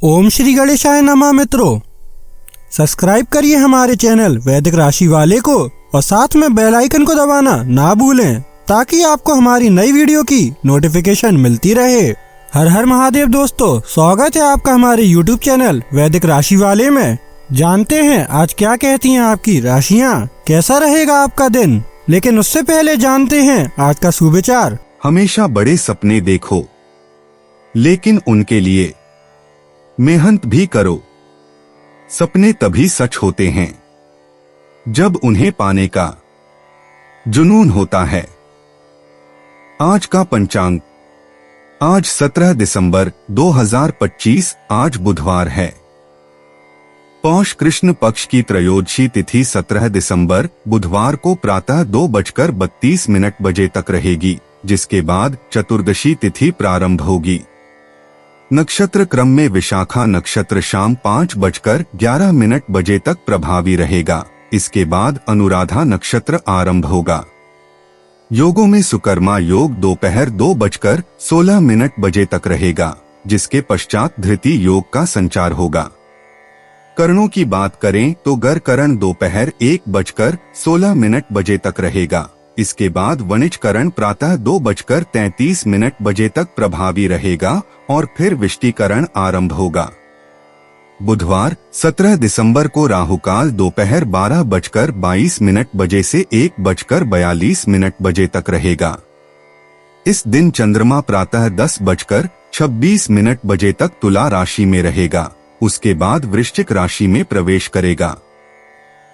ओम श्री गणेशाय नमः। मित्रों, सब्सक्राइब करिए हमारे चैनल वैदिक राशि वाले को और साथ में बेल आइकन को दबाना ना भूलें ताकि आपको हमारी नई वीडियो की नोटिफिकेशन मिलती रहे। हर हर महादेव दोस्तों, स्वागत है आपका हमारे YouTube चैनल वैदिक राशि वाले में। जानते हैं आज क्या कहती हैं आपकी राशियां, कैसा रहेगा आपका दिन। लेकिन उससे पहले जानते हैं आज का सुविचार। हमेशा बड़े सपने देखो, लेकिन उनके लिए मेहनत भी करो। सपने तभी सच होते हैं जब उन्हें पाने का जुनून होता है। आज का पंचांग, आज 17 दिसंबर 2025, आज बुधवार है। पौष कृष्ण पक्ष की त्रयोदशी तिथि 17 दिसंबर बुधवार को प्रातः 2:32 बजे तक रहेगी, जिसके बाद चतुर्दशी तिथि प्रारंभ होगी। नक्षत्र क्रम में विशाखा नक्षत्र शाम 5:11 बजे तक प्रभावी रहेगा। इसके बाद अनुराधा नक्षत्र आरंभ होगा। योगों में सुकर्मा योग दोपहर 2:16 बजे तक रहेगा, जिसके पश्चात धृति योग का संचार होगा। करणों की बात करें तो गर करण दोपहर 1:16 बजे तक रहेगा। इसके बाद वणिज करण प्रातः 2:33 बजे तक प्रभावी रहेगा और फिर विष्टिकरण आरंभ होगा। बुधवार 17 दिसंबर को राहुकाल दोपहर 12:22 बजे से 1:42 बजे तक रहेगा। इस दिन चंद्रमा प्रातः 10:26 बजे तक तुला राशि में रहेगा, उसके बाद वृश्चिक राशि में प्रवेश करेगा।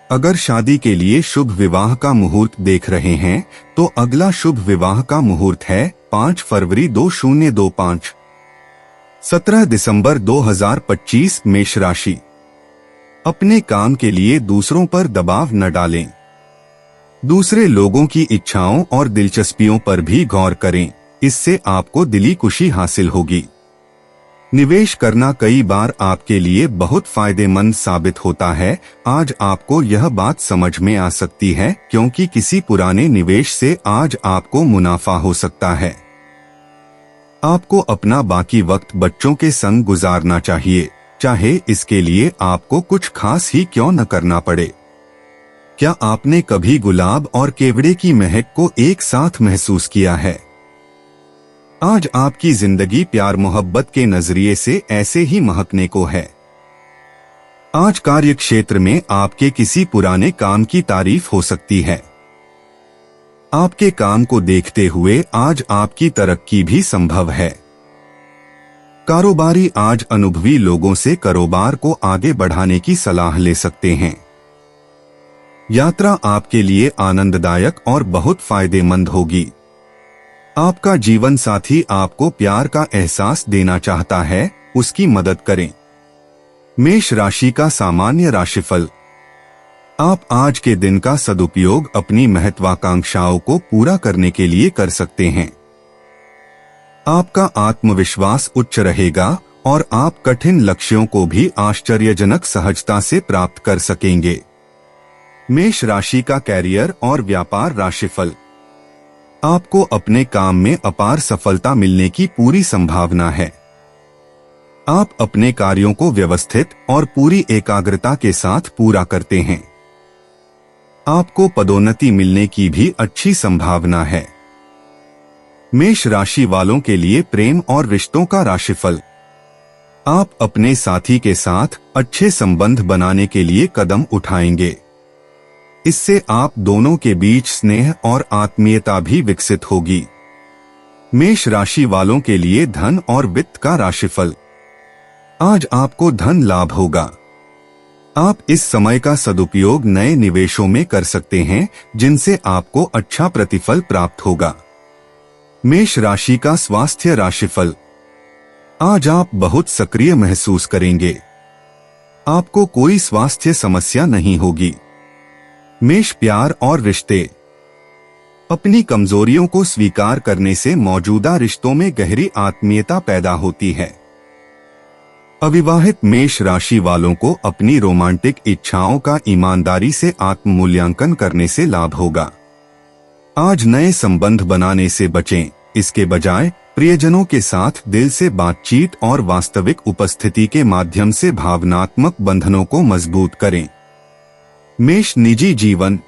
अगर शादी के लिए शुभ विवाह का मुहूर्त देख रहे हैं तो अगला शुभ विवाह का मुहूर्त है 5 फरवरी 2025। 17 दिसंबर 2025 मेष राशि। अपने काम के लिए दूसरों पर दबाव न डालें। दूसरे लोगों की इच्छाओं और दिलचस्पियों पर भी गौर करें, इससे आपको दिली खुशी हासिल होगी। निवेश करना कई बार आपके लिए बहुत फायदेमंद साबित होता है। आज आपको यह बात समझ में आ सकती है क्योंकि किसी पुराने निवेश से आज आपको मुनाफा हो सकता है। आपको अपना बाकी वक्त बच्चों के संग गुजारना चाहिए, चाहे इसके लिए आपको कुछ खास ही क्यों न करना पड़े। क्या आपने कभी गुलाब और केवड़े की महक को एक साथ महसूस किया है? आज आपकी जिंदगी प्यार मोहब्बत के नजरिए से ऐसे ही महकने को है। आज कार्य क्षेत्र में आपके किसी पुराने काम की तारीफ हो सकती है। आपके काम को देखते हुए आज आपकी तरक्की भी संभव है। कारोबारी आज अनुभवी लोगों से कारोबार को आगे बढ़ाने की सलाह ले सकते हैं। यात्रा आपके लिए आनंददायक और बहुत फायदेमंद होगी। आपका जीवन साथी आपको प्यार का एहसास देना चाहता है, उसकी मदद करें। मेष राशि का सामान्य राशिफल। आप आज के दिन का सदुपयोग अपनी महत्वाकांक्षाओं को पूरा करने के लिए कर सकते हैं। आपका आत्मविश्वास उच्च रहेगा और आप कठिन लक्ष्यों को भी आश्चर्यजनक सहजता से प्राप्त कर सकेंगे। मेष राशि का कैरियर और व्यापार राशिफल। आपको अपने काम में अपार सफलता मिलने की पूरी संभावना है। आप अपने कार्यों को व्यवस्थित और पूरी एकाग्रता के साथ पूरा करते हैं। आपको पदोन्नति मिलने की भी अच्छी संभावना है। मेष राशि वालों के लिए प्रेम और रिश्तों का राशिफल। आप अपने साथी के साथ अच्छे संबंध बनाने के लिए कदम उठाएंगे। इससे आप दोनों के बीच स्नेह और आत्मीयता भी विकसित होगी। मेष राशि वालों के लिए धन और वित्त का राशिफल। आज आपको धन लाभ होगा। आप इस समय का सदुपयोग नए निवेशों में कर सकते हैं, जिनसे आपको अच्छा प्रतिफल प्राप्त होगा। मेष राशि का स्वास्थ्य राशिफल। आज आप बहुत सक्रिय महसूस करेंगे। आपको कोई स्वास्थ्य समस्या नहीं होगी। मेष प्यार और रिश्ते। अपनी कमजोरियों को स्वीकार करने से मौजूदा रिश्तों में गहरी आत्मीयता पैदा होती है। अविवाहित मेष राशि वालों को अपनी रोमांटिक इच्छाओं का ईमानदारी से आत्म मूल्यांकन करने से लाभ होगा। आज नए संबंध बनाने से बचें, इसके बजाय प्रियजनों के साथ दिल से बातचीत और वास्तविक उपस्थिति के माध्यम से भावनात्मक बंधनों को मजबूत करें। मेष निजी जीवन।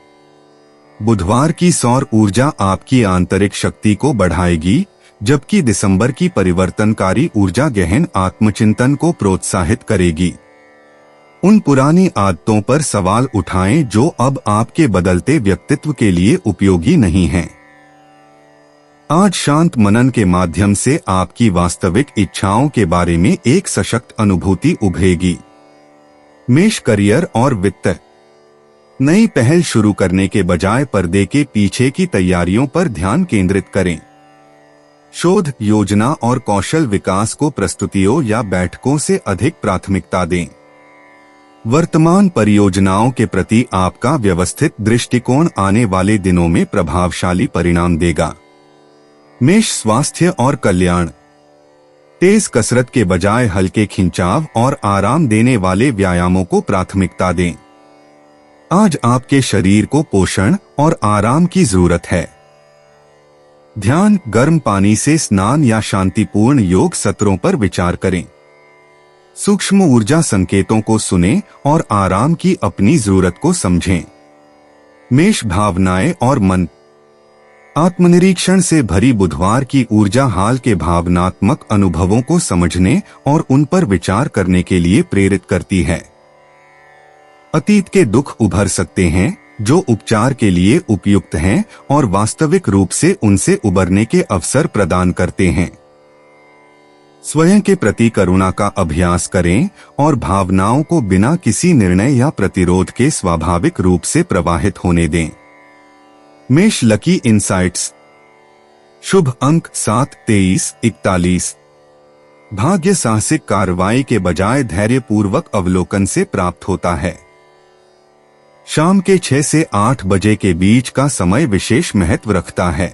बुधवार की सौर ऊर्जा आपकी आंतरिक शक्ति को बढ़ाएगी, जबकि दिसंबर की परिवर्तनकारी ऊर्जा गहन आत्मचिंतन को प्रोत्साहित करेगी। उन पुरानी आदतों पर सवाल उठाएं जो अब आपके बदलते व्यक्तित्व के लिए उपयोगी नहीं हैं। आज शांत मनन के माध्यम से आपकी वास्तविक इच्छाओं के बारे में एक सशक्त अनुभूति उभरेगी। मेष करियर और वित्त। नई पहल शुरू करने के बजाय पर्दे के पीछे की तैयारियों पर ध्यान केंद्रित करें। शोध, योजना और कौशल विकास को प्रस्तुतियों या बैठकों से अधिक प्राथमिकता दें। वर्तमान परियोजनाओं के प्रति आपका व्यवस्थित दृष्टिकोण आने वाले दिनों में प्रभावशाली परिणाम देगा। मेष स्वास्थ्य और कल्याण। तेज कसरत के बजाय हल्के खिंचाव और आराम देने वाले व्यायामों को प्राथमिकता दें। आज आपके शरीर को पोषण और आराम की जरूरत है। ध्यान, गर्म पानी से स्नान या शांतिपूर्ण योग सत्रों पर विचार करें। सूक्ष्म ऊर्जा संकेतों को सुनें और आराम की अपनी जरूरत को समझें। मेष भावनाएं और मन। आत्मनिरीक्षण से भरी बुधवार की ऊर्जा हाल के भावनात्मक अनुभवों को समझने और उन पर विचार करने के लिए प्रेरित करती है। अतीत के दुख उभर सकते हैं जो उपचार के लिए उपयुक्त हैं और वास्तविक रूप से उनसे उबरने के अवसर प्रदान करते हैं। स्वयं के प्रति करुणा का अभ्यास करें और भावनाओं को बिना किसी निर्णय या प्रतिरोध के स्वाभाविक रूप से प्रवाहित होने दें। मेष लकी इनसाइट्स। शुभ अंक 7, 23, 41। भाग्य साहसिक कार्रवाई के बजाय धैर्यपूर्वक अवलोकन से प्राप्त होता है। शाम के 6 से 8 बजे के बीच का समय विशेष महत्व रखता है।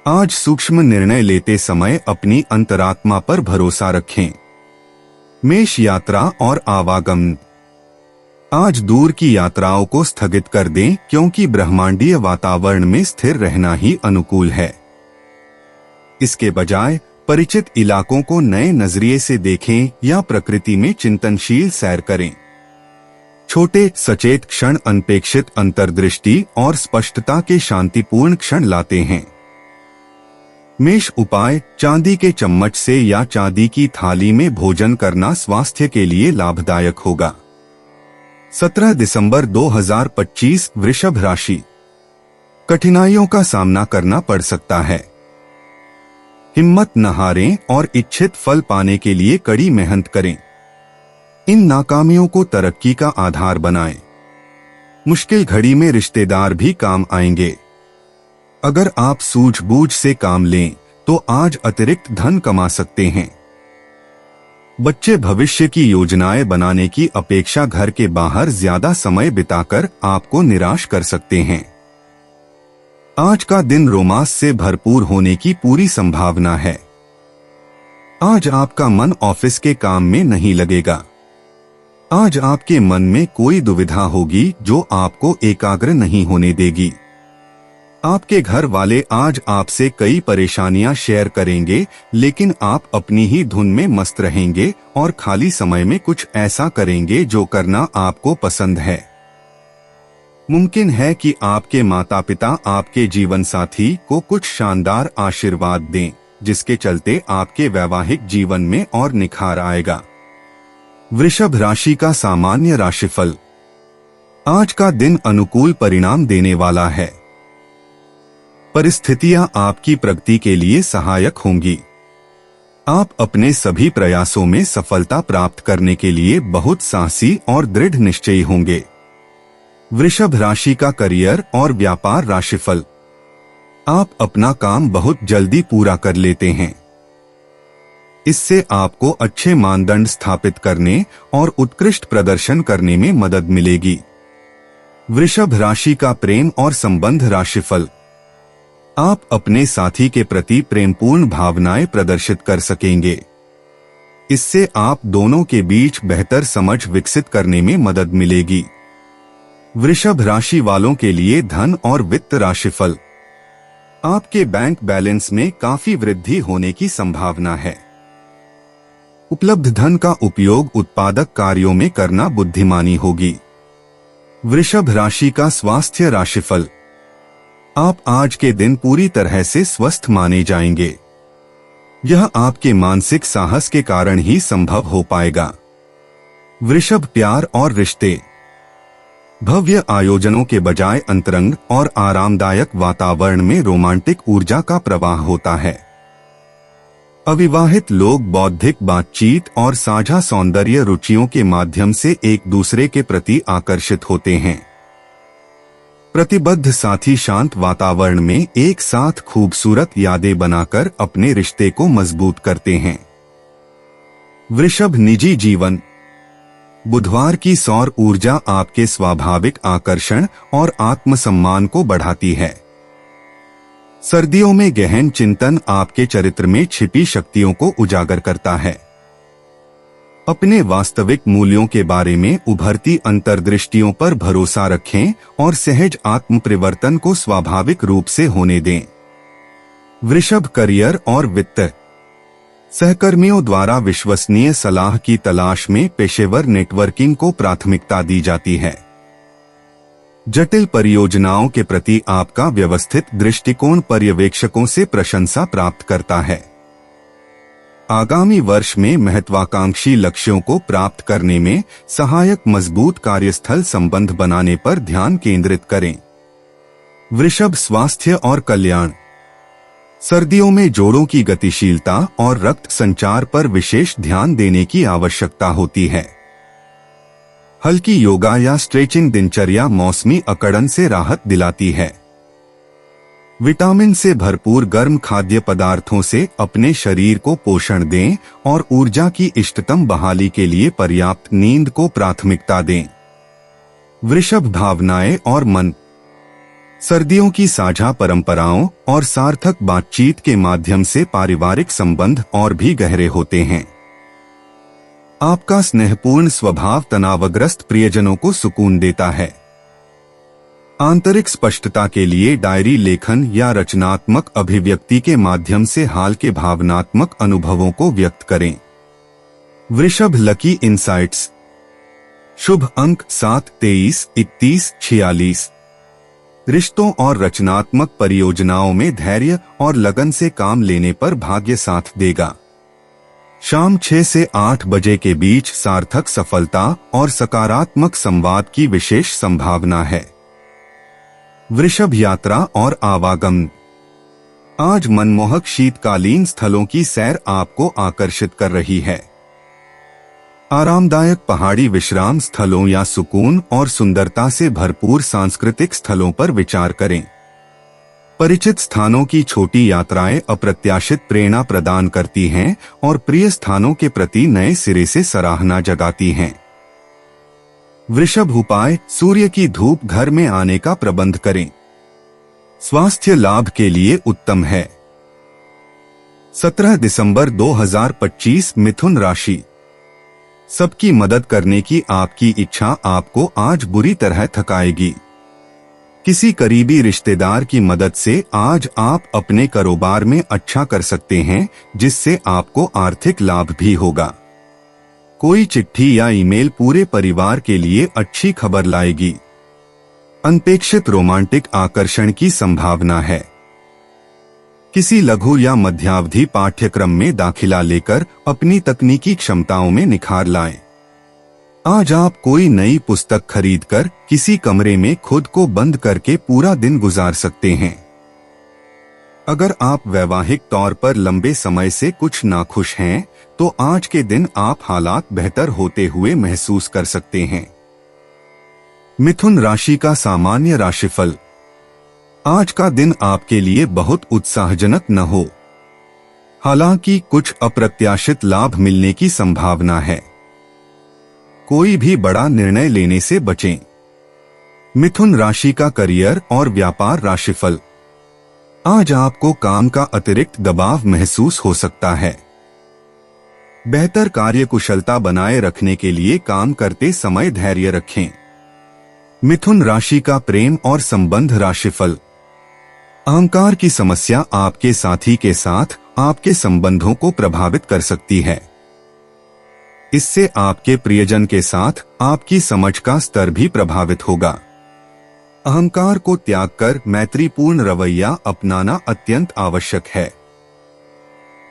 आज सूक्ष्म निर्णय लेते समय अपनी अंतरात्मा पर भरोसा रखें। मेष यात्रा और आवागमन। आज दूर की यात्राओं को स्थगित कर दें क्योंकि ब्रह्मांडीय वातावरण में स्थिर रहना ही अनुकूल है। इसके बजाय परिचित इलाकों को नए नजरिए से देखें या प्रकृति में चिंतनशील सैर करें। छोटे सचेत क्षण अनपेक्षित अंतर्दृष्टि और स्पष्टता के शांतिपूर्ण क्षण लाते हैं। मेष उपाय। चांदी के चम्मच से या चांदी की थाली में भोजन करना स्वास्थ्य के लिए लाभदायक होगा। 17 दिसंबर 2025 वृषभ राशि। कठिनाइयों का सामना करना पड़ सकता है। हिम्मत न हारें और इच्छित फल पाने के लिए कड़ी मेहनत करें। इन नाकामियों को तरक्की का आधार बनाएं। मुश्किल घड़ी में रिश्तेदार भी काम आएंगे। अगर आप सूझबूझ से काम लें तो आज अतिरिक्त धन कमा सकते हैं। बच्चे भविष्य की योजनाएं बनाने की अपेक्षा घर के बाहर ज्यादा समय बिताकर आपको निराश कर सकते हैं। आज का दिन रोमांस से भरपूर होने की पूरी संभावना है। आज आपका मन ऑफिस के काम में नहीं लगेगा। आज आपके मन में कोई दुविधा होगी जो आपको एकाग्र नहीं होने देगी। आपके घर वाले आज आपसे कई परेशानियां शेयर करेंगे, लेकिन आप अपनी ही धुन में मस्त रहेंगे और खाली समय में कुछ ऐसा करेंगे जो करना आपको पसंद है। मुमकिन है कि आपके माता पिता आपके जीवन साथी को कुछ शानदार आशीर्वाद दें, जिसके चलते आपके वैवाहिक जीवन में और निखार आएगा। वृषभ राशि का सामान्य राशिफल। आज का दिन अनुकूल परिणाम देने वाला है। परिस्थितियां आपकी प्रगति के लिए सहायक होंगी। आप अपने सभी प्रयासों में सफलता प्राप्त करने के लिए बहुत साहसी और दृढ़ निश्चयी होंगे। वृषभ राशि का करियर और व्यापार राशिफल। आप अपना काम बहुत जल्दी पूरा कर लेते हैं। इससे आपको अच्छे मानदंड स्थापित करने और उत्कृष्ट प्रदर्शन करने में मदद मिलेगी। वृषभ राशि का प्रेम और संबंध राशिफल। आप अपने साथी के प्रति प्रेमपूर्ण भावनाएं प्रदर्शित कर सकेंगे। इससे आप दोनों के बीच बेहतर समझ विकसित करने में मदद मिलेगी। वृषभ राशि वालों के लिए धन और वित्त राशिफल। आपके बैंक बैलेंस में काफी वृद्धि होने की संभावना है। उपलब्ध धन का उपयोग उत्पादक कार्यों में करना बुद्धिमानी होगी। वृषभ राशि का स्वास्थ्य राशिफल। आप आज के दिन पूरी तरह से स्वस्थ माने जाएंगे। यह आपके मानसिक साहस के कारण ही संभव हो पाएगा। वृषभ प्यार और रिश्ते। भव्य आयोजनों के बजाय अंतरंग और आरामदायक वातावरण में रोमांटिक ऊर्जा का प्रवाह होता है। अविवाहित लोग बौद्धिक बातचीत और साझा सौंदर्य रुचियों के माध्यम से एक दूसरे के प्रति आकर्षित होते हैं। प्रतिबद्ध साथी शांत वातावरण में एक साथ खूबसूरत यादें बनाकर अपने रिश्ते को मजबूत करते हैं। वृषभ निजी जीवन। बुधवार की सौर ऊर्जा आपके स्वाभाविक आकर्षण और आत्मसम्मान को बढ़ाती है। सर्दियों में गहन चिंतन आपके चरित्र में छिपी शक्तियों को उजागर करता है। अपने वास्तविक मूल्यों के बारे में उभरती अंतर्दृष्टियों पर भरोसा रखें और सहज आत्म परिवर्तन को स्वाभाविक रूप से होने दें। वृषभ करियर और वित्त। सहकर्मियों द्वारा विश्वसनीय सलाह की तलाश में पेशेवर नेटवर्किंग को प्राथमिकता दी जाती है। जटिल परियोजनाओं के प्रति आपका व्यवस्थित दृष्टिकोण पर्यवेक्षकों से प्रशंसा प्राप्त करता है। आगामी वर्ष में महत्वाकांक्षी लक्ष्यों को प्राप्त करने में सहायक मजबूत कार्यस्थल संबंध बनाने पर ध्यान केंद्रित करें। वृषभ स्वास्थ्य और कल्याण। सर्दियों में जोड़ों की गतिशीलता और रक्त संचार पर विशेष ध्यान देने की आवश्यकता होती है। हल्की योगा या स्ट्रेचिंग दिनचर्या मौसमी अकड़न से राहत दिलाती है। विटामिन से भरपूर गर्म खाद्य पदार्थों से अपने शरीर को पोषण दें और ऊर्जा की इष्टतम बहाली के लिए पर्याप्त नींद को प्राथमिकता दें। वृषभ भावनाएं और मन। सर्दियों की साझा परंपराओं और सार्थक बातचीत के माध्यम से पारिवारिक संबंध और भी गहरे होते हैं। आपका स्नेहपूर्ण स्वभाव तनावग्रस्त प्रियजनों को सुकून देता है। आंतरिक स्पष्टता के लिए डायरी लेखन या रचनात्मक अभिव्यक्ति के माध्यम से हाल के भावनात्मक अनुभवों को व्यक्त करें। वृषभ लकी इंसाइट्स। शुभ अंक 7, 23, 31, 46। रिश्तों और रचनात्मक परियोजनाओं में धैर्य और लगन से काम लेने पर भाग्य साथ देगा। शाम 6 से 8 बजे के बीच सार्थक सफलता और सकारात्मक संवाद की विशेष संभावना है। वृषभ यात्रा और आवागमन। आज मनमोहक शीतकालीन स्थलों की सैर आपको आकर्षित कर रही है। आरामदायक पहाड़ी विश्राम स्थलों या सुकून और सुंदरता से भरपूर सांस्कृतिक स्थलों पर विचार करें। परिचित स्थानों की छोटी यात्राएं अप्रत्याशित प्रेरणा प्रदान करती हैं और प्रिय स्थानों के प्रति नए सिरे से सराहना जगाती हैं। वृषभ उपाय। सूर्य की धूप घर में आने का प्रबंध करें। स्वास्थ्य लाभ के लिए उत्तम है। 17 दिसंबर 2025 मिथुन राशि। सबकी मदद करने की आपकी इच्छा आपको आज बुरी तरह थकाएगी। किसी करीबी रिश्तेदार की मदद से आज आप अपने कारोबार में अच्छा कर सकते हैं, जिससे आपको आर्थिक लाभ भी होगा। कोई चिट्ठी या ईमेल पूरे परिवार के लिए अच्छी खबर लाएगी। अनपेक्षित रोमांटिक आकर्षण की संभावना है। किसी लघु या मध्यावधि पाठ्यक्रम में दाखिला लेकर अपनी तकनीकी क्षमताओं में निखार लाएं। आज आप कोई नई पुस्तक खरीदकर किसी कमरे में खुद को बंद करके पूरा दिन गुजार सकते हैं। अगर आप वैवाहिक तौर पर लंबे समय से कुछ नाखुश हैं, तो आज के दिन आप हालात बेहतर होते हुए महसूस कर सकते हैं। मिथुन राशि का सामान्य राशिफल। आज का दिन आपके लिए बहुत उत्साहजनक न हो। हालांकि कुछ अप्रत्याशित लाभ मिलने की संभावना है। कोई भी बड़ा निर्णय लेने से बचें। मिथुन राशि का करियर और व्यापार राशिफल। आज आपको काम का अतिरिक्त दबाव महसूस हो सकता है। बेहतर कार्यकुशलता बनाए रखने के लिए काम करते समय धैर्य रखें। मिथुन राशि का प्रेम और संबंध राशिफल। अहंकार की समस्या आपके साथी के साथ आपके संबंधों को प्रभावित कर सकती है। इससे आपके प्रियजन के साथ आपकी समझ का स्तर भी प्रभावित होगा। अहंकार को त्याग कर मैत्रीपूर्ण रवैया अपनाना अत्यंत आवश्यक है।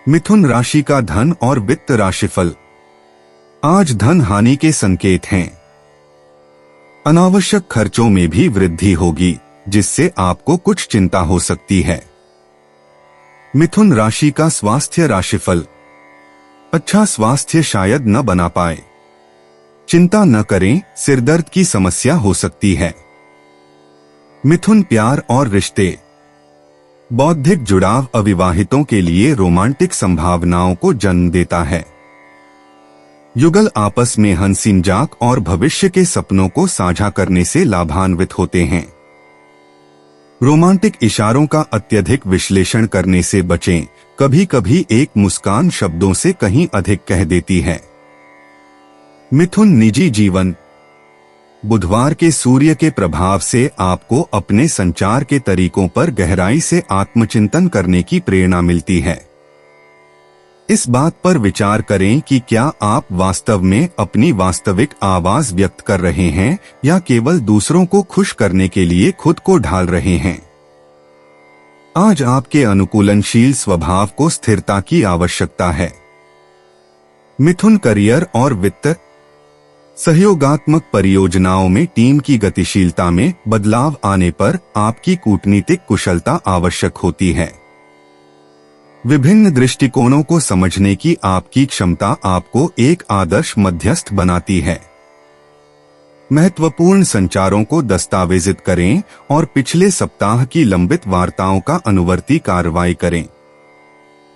मिथुन राशि का धन और वित्त राशिफल। आज धन हानि के संकेत हैं। अनावश्यक खर्चों में भी वृद्धि होगी, जिससे आपको कुछ चिंता हो सकती है। मिथुन राशि का स्वास्थ्य राशिफल। अच्छा स्वास्थ्य शायद न बना पाए। चिंता न करें, सिरदर्द की समस्या हो सकती है। मिथुन प्यार और रिश्ते। बौद्धिक जुड़ाव अविवाहितों के लिए रोमांटिक संभावनाओं को जन्म देता है। युगल आपस में हंसी मजाक और भविष्य के सपनों को साझा करने से लाभान्वित होते हैं। रोमांटिक इशारों का अत्यधिक विश्लेषण करने से बचें, कभी कभी एक मुस्कान शब्दों से कहीं अधिक कह देती है। मिथुन निजी जीवन। बुधवार के सूर्य के प्रभाव से आपको अपने संचार के तरीकों पर गहराई से आत्मचिंतन करने की प्रेरणा मिलती है। इस बात पर विचार करें कि क्या आप वास्तव में अपनी वास्तविक आवाज व्यक्त कर रहे हैं या केवल दूसरों को खुश करने के लिए खुद को ढाल रहे हैं। आज आपके अनुकूलनशील स्वभाव को स्थिरता की आवश्यकता है। मिथुन करियर और वित्त। सहयोगात्मक परियोजनाओं में टीम की गतिशीलता में बदलाव आने पर आपकी कूटनीतिक कुशलता आवश्यक होती है। विभिन्न दृष्टिकोणों को समझने की आपकी क्षमता आपको एक आदर्श मध्यस्थ बनाती है। महत्वपूर्ण संचारों को दस्तावेजित करें और पिछले सप्ताह की लंबित वार्ताओं का अनुवर्ती कार्रवाई करें।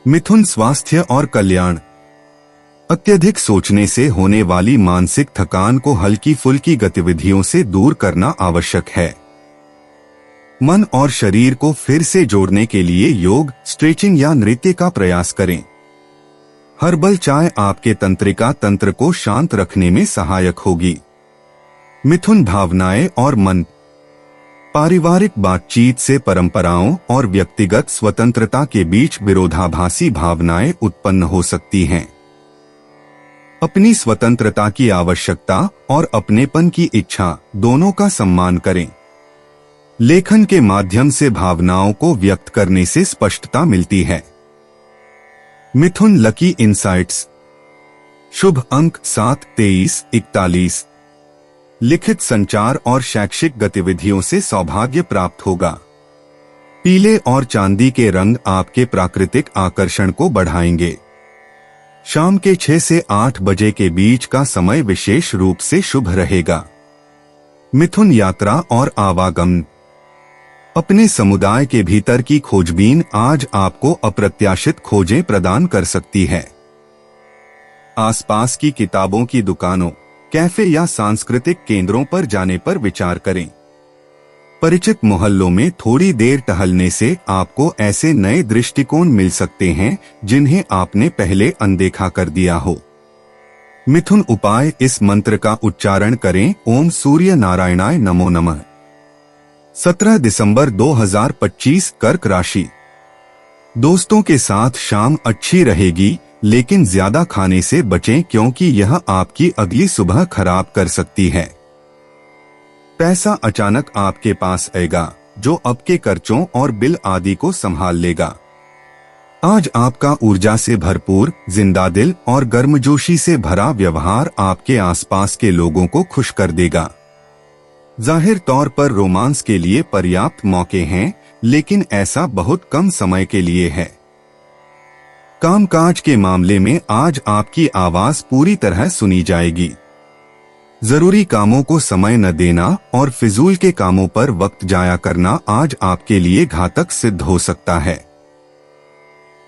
मिथुन स्वास्थ्य और कल्याण। अत्यधिक सोचने से होने वाली मानसिक थकान को हल्की फुल्की गतिविधियों से दूर करना आवश्यक है। मन और शरीर को फिर से जोड़ने के लिए योग, स्ट्रेचिंग या नृत्य का प्रयास करें। हर्बल चाय आपके तंत्रिका तंत्र को शांत रखने में सहायक होगी। मिथुन भावनाएं और मन। पारिवारिक बातचीत से परंपराओं और व्यक्तिगत स्वतंत्रता के बीच विरोधाभासी भावनाएं उत्पन्न हो सकती हैं। अपनी स्वतंत्रता की आवश्यकता और अपनेपन की इच्छा दोनों का सम्मान करें। लेखन के माध्यम से भावनाओं को व्यक्त करने से स्पष्टता मिलती है। मिथुन लकी इंसाइट्स। शुभ अंक 7, 23, 41। लिखित संचार और शैक्षिक गतिविधियों से सौभाग्य प्राप्त होगा। पीले और चांदी के रंग आपके प्राकृतिक आकर्षण को बढ़ाएंगे। शाम के 6 से 8 बजे के बीच का समय विशेष रूप से शुभ रहेगा। मिथुन यात्रा और आवागमन। अपने समुदाय के भीतर की खोजबीन आज आपको अप्रत्याशित खोजें प्रदान कर सकती है। आसपास की किताबों की दुकानों, कैफे या सांस्कृतिक केंद्रों पर जाने पर विचार करें। परिचित मोहल्लों में थोड़ी देर टहलने से आपको ऐसे नए दृष्टिकोण मिल सकते हैं जिन्हें आपने पहले अनदेखा कर दिया हो। मिथुन उपाय। इस मंत्र का उच्चारण करें, ओम सूर्य नारायणाय नमो नमः। 17 दिसंबर 2025। कर्क राशि। दोस्तों के साथ शाम अच्छी रहेगी, लेकिन ज्यादा खाने से बचें क्योंकि यह आपकी अगली सुबह खराब कर सकती है। पैसा अचानक आपके पास आएगा, जो आपके खर्चों और बिल आदि को संभाल लेगा। आज आपका ऊर्जा से भरपूर, जिंदादिल और गर्मजोशी से भरा व्यवहार आपके आसपास के लोगों को खुश कर देगा। जाहिर तौर पर रोमांस के लिए पर्याप्त मौके हैं, लेकिन ऐसा बहुत कम समय के लिए है। कामकाज के मामले में आज आपकी आवाज पूरी तरह सुनी जाएगी। जरूरी कामों को समय न देना और फिजूल के कामों पर वक्त जाया करना आज आपके लिए घातक सिद्ध हो सकता है।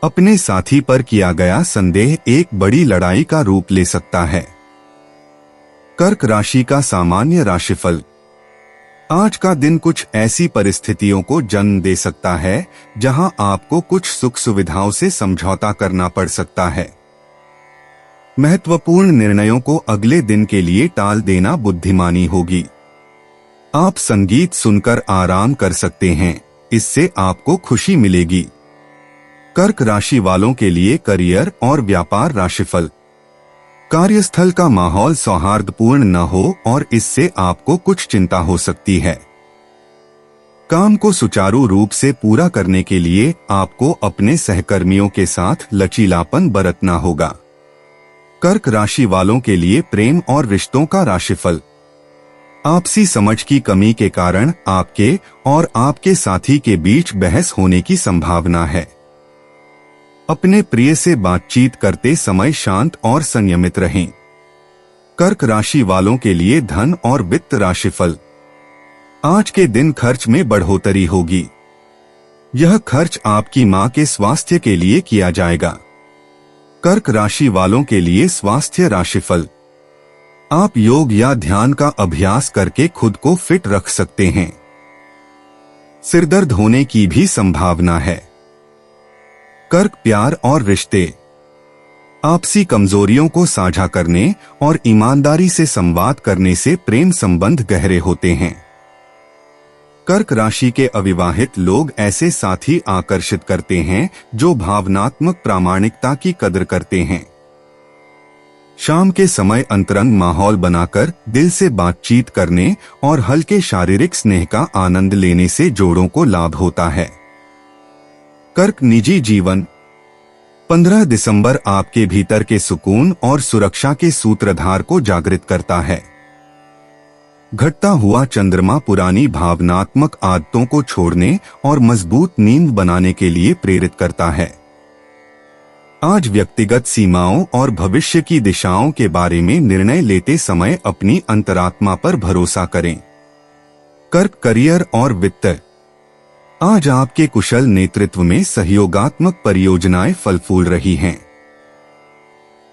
अपने साथी पर किया गया संदेह एक बड़ी लड़ाई का रूप ले सकता है। कर्क राशि का सामान्य राशिफल। आज का दिन कुछ ऐसी परिस्थितियों को जन्म दे सकता है जहां आपको कुछ सुख सुविधाओं से समझौता करना पड़ सकता है। महत्वपूर्ण निर्णयों को अगले दिन के लिए टाल देना बुद्धिमानी होगी। आप संगीत सुनकर आराम कर सकते हैं। इससे आपको खुशी मिलेगी। कर्क राशि वालों के लिए करियर और व्यापार राशिफल। कार्यस्थल का माहौल सौहार्दपूर्ण न हो और इससे आपको कुछ चिंता हो सकती है। काम को सुचारू रूप से पूरा करने के लिए आपको अपने सहकर्मियों के साथ लचीलापन बरतना होगा। कर्क राशि वालों के लिए प्रेम और रिश्तों का राशिफल। आपसी समझ की कमी के कारण आपके और आपके साथी के बीच बहस होने की संभावना है। अपने प्रिय से बातचीत करते समय शांत और संयमित रहें। कर्क राशि वालों के लिए धन और वित्त राशिफल। आज के दिन खर्च में बढ़ोतरी होगी। यह खर्च आपकी मां के स्वास्थ्य के लिए किया जाएगा। कर्क राशि वालों के लिए स्वास्थ्य राशिफल। आप योग या ध्यान का अभ्यास करके खुद को फिट रख सकते हैं। सिरदर्द होने की भी संभावना है। कर्क प्यार और रिश्ते। आपसी कमजोरियों को साझा करने और ईमानदारी से संवाद करने से प्रेम संबंध गहरे होते हैं। कर्क राशि के अविवाहित लोग ऐसे साथी आकर्षित करते हैं जो भावनात्मक प्रामाणिकता की कदर करते हैं। शाम के समय अंतरंग माहौल बनाकर दिल से बातचीत करने और हल्के शारीरिक स्नेह का आनंद लेने से जोड़ों को लाभ होता है। कर्क निजी जीवन। 15 दिसंबर आपके भीतर के सुकून और सुरक्षा के सूत्रधार को जागृत करता है। घटता हुआ चंद्रमा पुरानी भावनात्मक आदतों को छोड़ने और मजबूत नींद बनाने के लिए प्रेरित करता है। आज व्यक्तिगत सीमाओं और भविष्य की दिशाओं के बारे में निर्णय लेते समय अपनी अंतरात्मा पर भरोसा करें। कर्क करियर और वित्त। आज आपके कुशल नेतृत्व में सहयोगात्मक परियोजनाएं फल फूल रही हैं।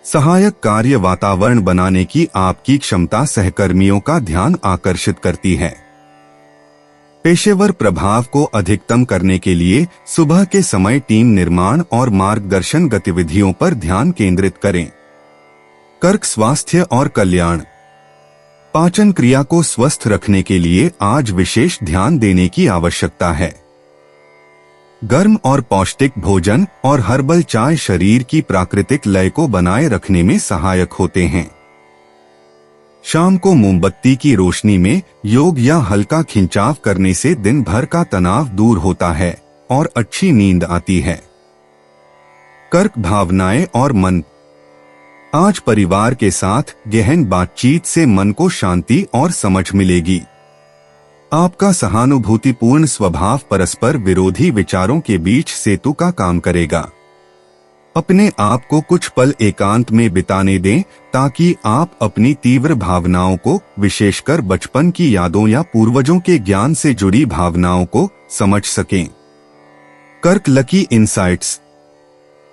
सहायक कार्य वातावरण बनाने की आपकी क्षमता सहकर्मियों का ध्यान आकर्षित करती है। पेशेवर प्रभाव को अधिकतम करने के लिए सुबह के समय टीम निर्माण और मार्गदर्शन गतिविधियों पर ध्यान केंद्रित करें। कर्क स्वास्थ्य और कल्याण। पाचन क्रिया को स्वस्थ रखने के लिए आज विशेष ध्यान देने की आवश्यकता है। गर्म और पौष्टिक भोजन और हर्बल चाय शरीर की प्राकृतिक लय को बनाए रखने में सहायक होते हैं। शाम को मोमबत्ती की रोशनी में योग या हल्का खिंचाव करने से दिन भर का तनाव दूर होता है और अच्छी नींद आती है। कर्क भावनाएं और मन। आज परिवार के साथ गहन बातचीत से मन को शांति और समझ मिलेगी। आपका सहानुभूतिपूर्ण स्वभाव परस्पर विरोधी विचारों के बीच सेतु का काम करेगा। अपने आप को कुछ पल एकांत में बिताने दें ताकि आप अपनी तीव्र भावनाओं को, विशेषकर बचपन की यादों या पूर्वजों के ज्ञान से जुड़ी भावनाओं को समझ सकें। कर्क लकी इंसाइट्स।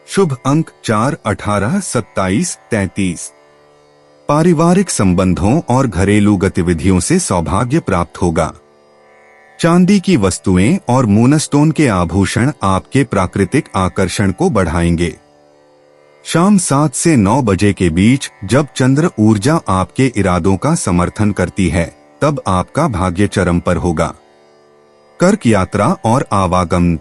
शुभ अंक 4, 18, 27, 33। पारिवारिक संबंधों और घरेलू गतिविधियों से सौभाग्य प्राप्त होगा। चांदी की वस्तुएं और मूनस्टोन के आभूषण आपके प्राकृतिक आकर्षण को बढ़ाएंगे। शाम 7 से 9 बजे के बीच जब चंद्र ऊर्जा आपके इरादों का समर्थन करती है, तब आपका भाग्य चरम पर होगा। कर्क यात्रा और आवागमन।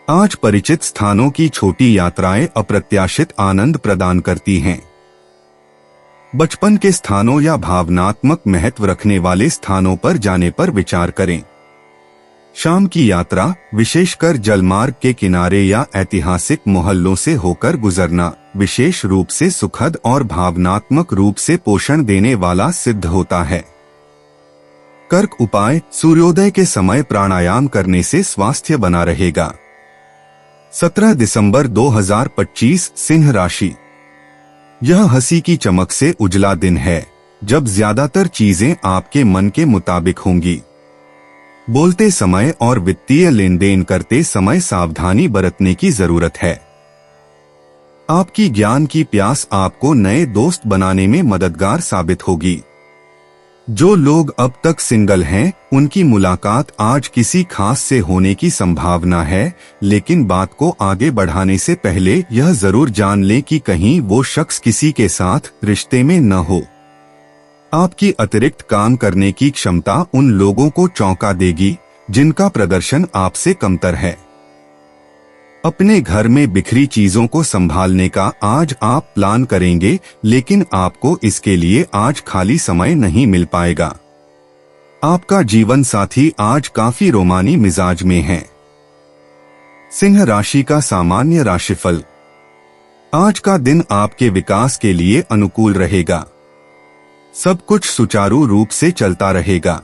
आज परिचित स्थानों की छोटी यात्राएं अप्रत्याशित आनंद प्रदान करती हैं। बचपन के स्थानों या भावनात्मक महत्व रखने वाले स्थानों पर जाने पर विचार करें। शाम की यात्रा, विशेषकर जलमार्ग के किनारे या ऐतिहासिक मोहल्लों से होकर गुजरना, विशेष रूप से सुखद और भावनात्मक रूप से पोषण देने वाला सिद्ध होता है। कर्क उपाय। सूर्योदय के समय प्राणायाम करने से स्वास्थ्य बना रहेगा। 17 दिसंबर 2025 सिंह राशि। यह हंसी की चमक से उजला दिन है जब ज्यादातर चीजें आपके मन के मुताबिक होंगी। बोलते समय और वित्तीय लेन देन करते समय सावधानी बरतने की जरूरत है। आपकी ज्ञान की प्यास आपको नए दोस्त बनाने में मददगार साबित होगी। जो लोग अब तक सिंगल हैं, उनकी मुलाकात आज किसी खास से होने की संभावना है, लेकिन बात को आगे बढ़ाने से पहले यह जरूर जान लें कि कहीं वो शख्स किसी के साथ रिश्ते में न हो। आपकी अतिरिक्त काम करने की क्षमता उन लोगों को चौंका देगी जिनका प्रदर्शन आपसे कमतर है। अपने घर में बिखरी चीजों को संभालने का आज आप प्लान करेंगे, लेकिन आपको इसके लिए आज खाली समय नहीं मिल पाएगा। आपका जीवन साथी आज काफी रोमानी मिजाज में है। सिंह राशि का सामान्य राशिफल। आज का दिन आपके विकास के लिए अनुकूल रहेगा। सब कुछ सुचारू रूप से चलता रहेगा।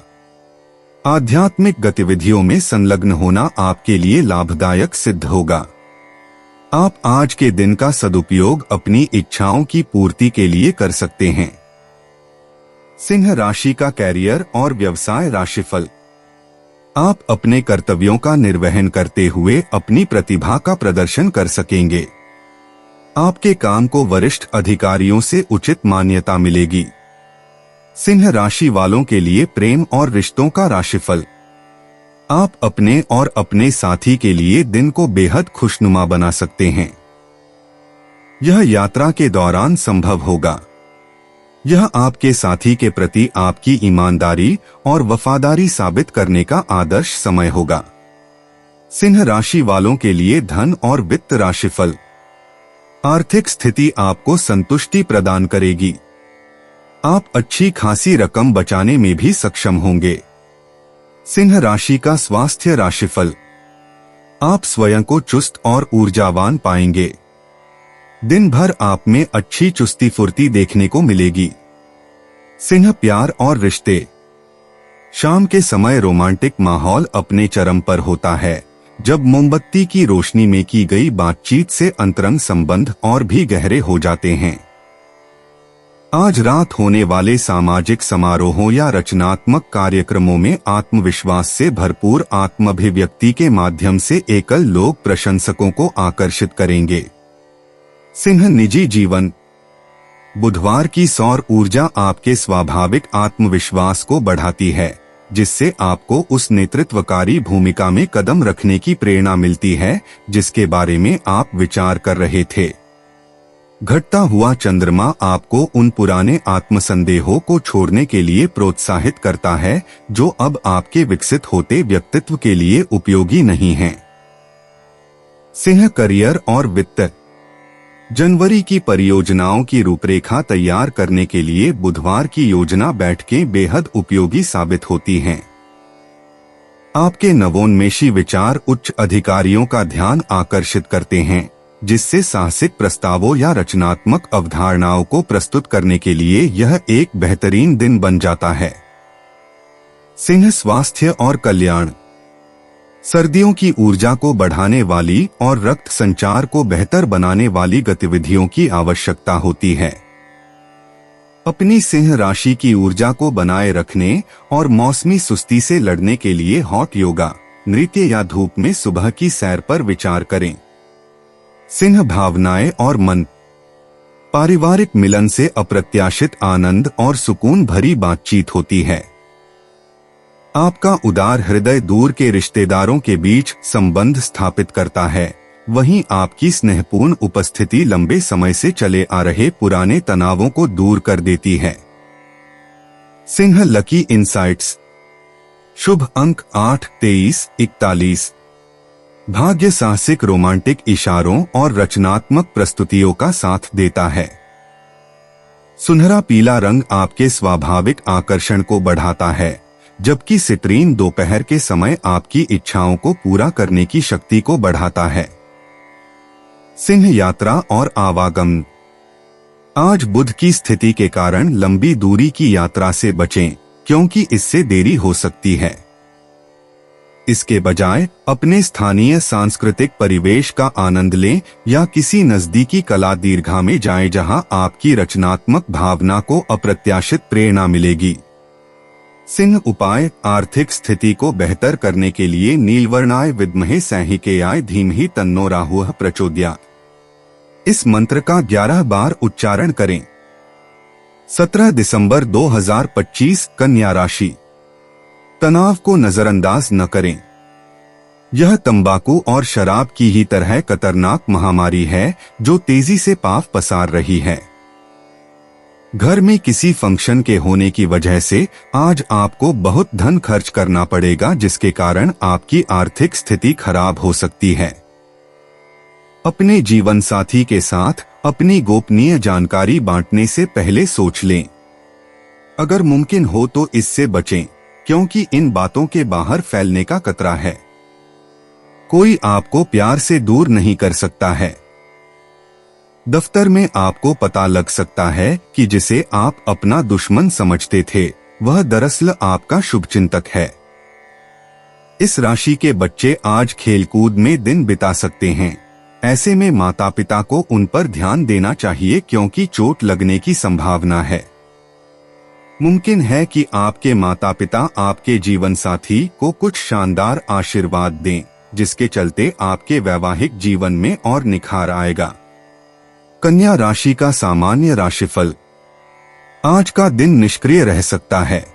आध्यात्मिक गतिविधियों में संलग्न होना आपके लिए लाभदायक सिद्ध होगा। आप आज के दिन का सदुपयोग अपनी इच्छाओं की पूर्ति के लिए कर सकते हैं। सिंह राशि का कैरियर और व्यवसाय राशिफल। आप अपने कर्तव्यों का निर्वहन करते हुए अपनी प्रतिभा का प्रदर्शन कर सकेंगे। आपके काम को वरिष्ठ अधिकारियों से उचित मान्यता मिलेगी। सिंह राशि वालों के लिए प्रेम और रिश्तों का राशिफल। आप अपने और अपने साथी के लिए दिन को बेहद खुशनुमा बना सकते हैं। यह यात्रा के दौरान संभव होगा। यह आपके साथी के प्रति आपकी ईमानदारी और वफादारी साबित करने का आदर्श समय होगा। सिंह राशि वालों के लिए धन और वित्त राशिफल। आर्थिक स्थिति आपको संतुष्टि प्रदान करेगी। आप अच्छी खासी रकम बचाने में भी सक्षम होंगे। सिंह राशि का स्वास्थ्य राशिफल। आप स्वयं को चुस्त और ऊर्जावान पाएंगे। दिन भर आप में अच्छी चुस्ती फुर्ती देखने को मिलेगी। सिंह प्यार और रिश्ते। शाम के समय रोमांटिक माहौल अपने चरम पर होता है, जब मोमबत्ती की रोशनी में की गई बातचीत से अंतरंग संबंध और भी गहरे हो जाते हैं। आज रात होने वाले सामाजिक समारोहों या रचनात्मक कार्यक्रमों में आत्मविश्वास से भरपूर आत्माभिव्यक्ति के माध्यम से एकल लोग प्रशंसकों को आकर्षित करेंगे। सिंह निजी जीवन। बुधवार की सौर ऊर्जा आपके स्वाभाविक आत्मविश्वास को बढ़ाती है, जिससे आपको उस नेतृत्वकारी भूमिका में कदम रखने की प्रेरणा मिलती है जिसके बारे में आप विचार कर रहे थे। घटता हुआ चंद्रमा आपको उन पुराने आत्मसंदेहों को छोड़ने के लिए प्रोत्साहित करता है जो अब आपके विकसित होते व्यक्तित्व के लिए उपयोगी नहीं हैं। सिंह करियर और वित्त। जनवरी की परियोजनाओं की रूपरेखा तैयार करने के लिए बुधवार की योजना बैठकें बेहद उपयोगी साबित होती हैं। आपके नवोन्मेषी विचार उच्च अधिकारियों का ध्यान आकर्षित करते हैं, जिससे साहसिक प्रस्तावों या रचनात्मक अवधारणाओं को प्रस्तुत करने के लिए यह एक बेहतरीन दिन बन जाता है। सिंह स्वास्थ्य और कल्याण। सर्दियों की ऊर्जा को बढ़ाने वाली और रक्त संचार को बेहतर बनाने वाली गतिविधियों की आवश्यकता होती है। अपनी सिंह राशि की ऊर्जा को बनाए रखने और मौसमी सुस्ती से लड़ने के लिए हॉट योगा, नृत्य या धूप में सुबह की सैर पर विचार करें। सिंह भावनाएं और मन। पारिवारिक मिलन से अप्रत्याशित आनंद और सुकून भरी बातचीत होती है। आपका उदार हृदय दूर के रिश्तेदारों के बीच संबंध स्थापित करता है, वहीं आपकी स्नेहपूर्ण उपस्थिति लंबे समय से चले आ रहे पुराने तनावों को दूर कर देती है। Singh lucky insights. शुभ अंक 8, 23, 41। भाग्य साहसिक रोमांटिक इशारों और रचनात्मक प्रस्तुतियों का साथ देता है। सुनहरा पीला रंग आपके स्वाभाविक आकर्षण को बढ़ाता है, जबकि सिट्रीन दोपहर के समय आपकी इच्छाओं को पूरा करने की शक्ति को बढ़ाता है। सिंह यात्रा और आवागमन। आज बुध की स्थिति के कारण लंबी दूरी की यात्रा से बचें, क्योंकि इससे देरी हो सकती है। इसके बजाय अपने स्थानीय सांस्कृतिक परिवेश का आनंद लें या किसी नजदीकी कला दीर्घा में जाएं, जहां आपकी रचनात्मक भावना को अप्रत्याशित प्रेरणा मिलेगी। सिंह उपाय। आर्थिक स्थिति को बेहतर करने के लिए नीलवर्णाय विद्महे सैहिकेयाय धीमहि तन्नो राहुः प्रचोदयात्। इस मंत्र का 11 बार उच्चारण करें। 17 दिसंबर 2025 कन्या राशि। तनाव को नजरअंदाज न करें। यह तंबाकू और शराब की ही तरह खतरनाक महामारी है जो तेजी से पाव पसार रही है। घर में किसी फंक्शन के होने की वजह से आज आपको बहुत धन खर्च करना पड़ेगा, जिसके कारण आपकी आर्थिक स्थिति खराब हो सकती है। अपने जीवन साथी के साथ अपनी गोपनीय जानकारी बांटने से पहले सोच लें। अगर मुमकिन हो तो इससे बचें, क्योंकि इन बातों के बाहर फैलने का खतरा है। कोई आपको प्यार से दूर नहीं कर सकता है। दफ्तर में आपको पता लग सकता है कि जिसे आप अपना दुश्मन समझते थे वह दरअसल आपका शुभचिंतक है। इस राशि के बच्चे आज खेलकूद में दिन बिता सकते हैं। ऐसे में माता पिता को उन पर ध्यान देना चाहिए, क्योंकि चोट लगने की संभावना है। मुमकिन है कि आपके माता पिता आपके जीवन साथी को कुछ शानदार आशीर्वाद दें, जिसके चलते आपके वैवाहिक जीवन में और निखार आएगा। कन्या राशि का सामान्य राशिफल। आज का दिन निष्क्रिय रह सकता है।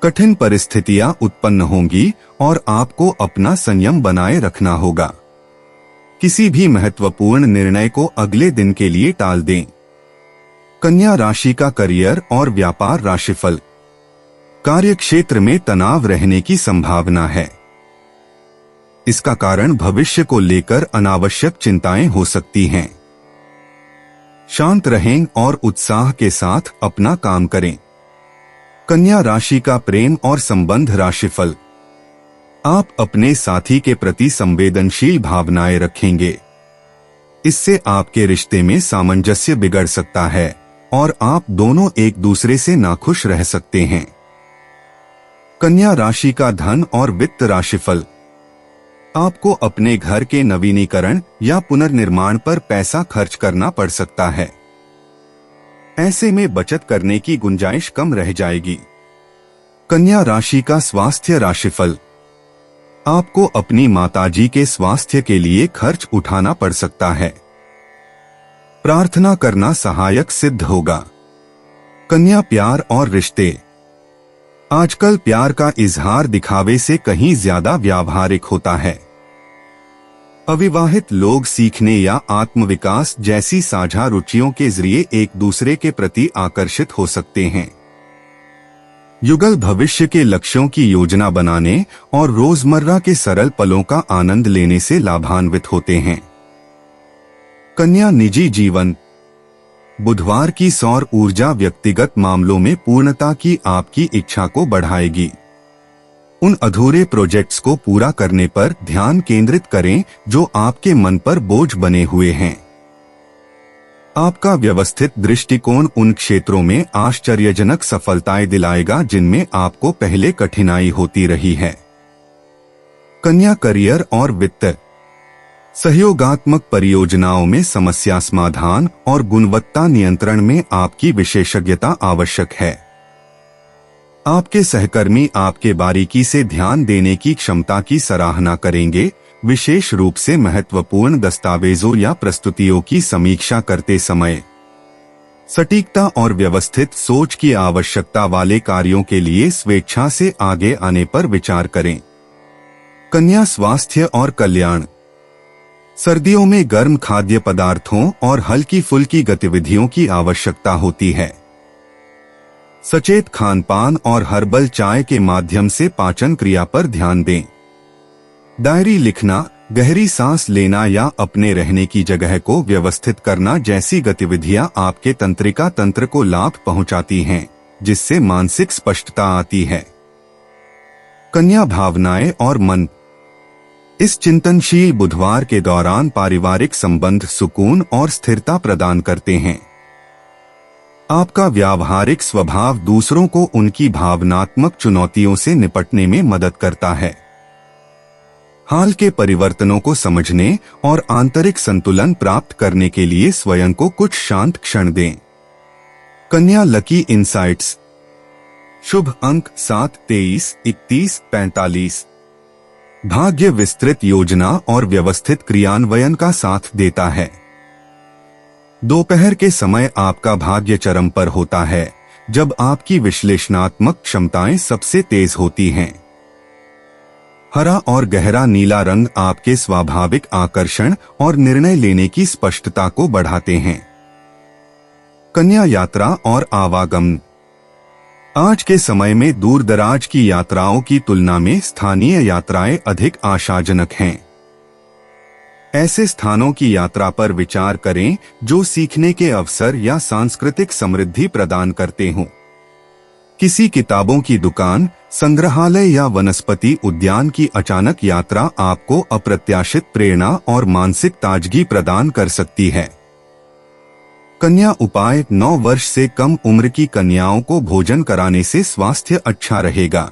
कठिन परिस्थितियां उत्पन्न होंगी और आपको अपना संयम बनाए रखना होगा। किसी भी महत्वपूर्ण निर्णय को अगले दिन के लिए टाल दें। कन्या राशि का करियर और व्यापार राशिफल। कार्यक्षेत्र में तनाव रहने की संभावना है। इसका कारण भविष्य को लेकर अनावश्यक चिंताएं हो सकती हैं। शांत रहें और उत्साह के साथ अपना काम करें। कन्या राशि का प्रेम और संबंध राशिफल। आप अपने साथी के प्रति संवेदनशील भावनाएं रखेंगे। इससे आपके रिश्ते में सामंजस्य बिगड़ सकता है और आप दोनों एक दूसरे से नाखुश रह सकते हैं। कन्या राशि का धन और वित्त राशिफल। आपको अपने घर के नवीनीकरण या पुनर्निर्माण पर पैसा खर्च करना पड़ सकता है। ऐसे में बचत करने की गुंजाइश कम रह जाएगी। कन्या राशि का स्वास्थ्य राशिफल। आपको अपनी माताजी के स्वास्थ्य के लिए खर्च उठाना पड़ सकता है। प्रार्थना करना सहायक सिद्ध होगा। कन्या प्यार और रिश्ते। आजकल प्यार का इजहार दिखावे से कहीं ज्यादा व्यावहारिक होता है। अविवाहित लोग सीखने या आत्मविकास जैसी साझा रुचियों के जरिए एक दूसरे के प्रति आकर्षित हो सकते हैं। युगल भविष्य के लक्ष्यों की योजना बनाने और रोजमर्रा के सरल पलों का आनंद लेने से लाभान्वित होते हैं। कन्या निजी जीवन। बुधवार की सौर ऊर्जा व्यक्तिगत मामलों में पूर्णता की आपकी इच्छा को बढ़ाएगी। उन अधूरे प्रोजेक्ट्स को पूरा करने पर ध्यान केंद्रित करें जो आपके मन पर बोझ बने हुए हैं। आपका व्यवस्थित दृष्टिकोण उन क्षेत्रों में आश्चर्यजनक सफलताएं दिलाएगा जिनमें आपको पहले कठिनाई होती रही है। कन्या करियर और वित्त। सहयोगात्मक परियोजनाओं में समस्या समाधान और गुणवत्ता नियंत्रण में आपकी विशेषज्ञता आवश्यक है। आपके सहकर्मी आपके बारीकी से ध्यान देने की क्षमता की सराहना करेंगे, विशेष रूप से महत्वपूर्ण दस्तावेजों या प्रस्तुतियों की समीक्षा करते समय। सटीकता और व्यवस्थित सोच की आवश्यकता वाले कार्यों के लिए स्वेच्छा से आगे आने पर विचार करें। कन्या स्वास्थ्य और कल्याण। सर्दियों में गर्म खाद्य पदार्थों और हल्की फुल्की गतिविधियों की आवश्यकता होती है। सचेत खानपान और हर्बल चाय के माध्यम से पाचन क्रिया पर ध्यान दें। डायरी लिखना, गहरी सांस लेना या अपने रहने की जगह को व्यवस्थित करना जैसी गतिविधियां आपके तंत्रिका तंत्र को लाभ पहुंचाती हैं, जिससे मानसिक स्पष्टता आती है। कन्या भावनाएं और मन। इस चिंतनशील बुधवार के दौरान पारिवारिक संबंध सुकून और स्थिरता प्रदान करते हैं। आपका व्यावहारिक स्वभाव दूसरों को उनकी भावनात्मक चुनौतियों से निपटने में मदद करता है। हाल के परिवर्तनों को समझने और आंतरिक संतुलन प्राप्त करने के लिए स्वयं को कुछ शांत क्षण दें। कन्या लकी इंसाइट्स। शुभ अंक 7, 23, 31, 45। भाग्य विस्तृत योजना और व्यवस्थित क्रियान्वयन का साथ देता है। दोपहर के समय आपका भाग्य चरम पर होता है, जब आपकी विश्लेषणात्मक क्षमताएं सबसे तेज होती हैं। हरा और गहरा नीला रंग आपके स्वाभाविक आकर्षण और निर्णय लेने की स्पष्टता को बढ़ाते हैं। कन्या यात्रा और आवागमन। आज के समय में दूर दराज की यात्राओं की तुलना में स्थानीय यात्राएं अधिक आशाजनक हैं। ऐसे स्थानों की यात्रा पर विचार करें जो सीखने के अवसर या सांस्कृतिक समृद्धि प्रदान करते हों। किसी किताबों की दुकान, संग्रहालय या वनस्पति उद्यान की अचानक यात्रा आपको अप्रत्याशित प्रेरणा और मानसिक ताजगी प्रदान कर सकती है। कन्या उपाय। 9 वर्ष से कम उम्र की कन्याओं को भोजन कराने से स्वास्थ्य अच्छा रहेगा।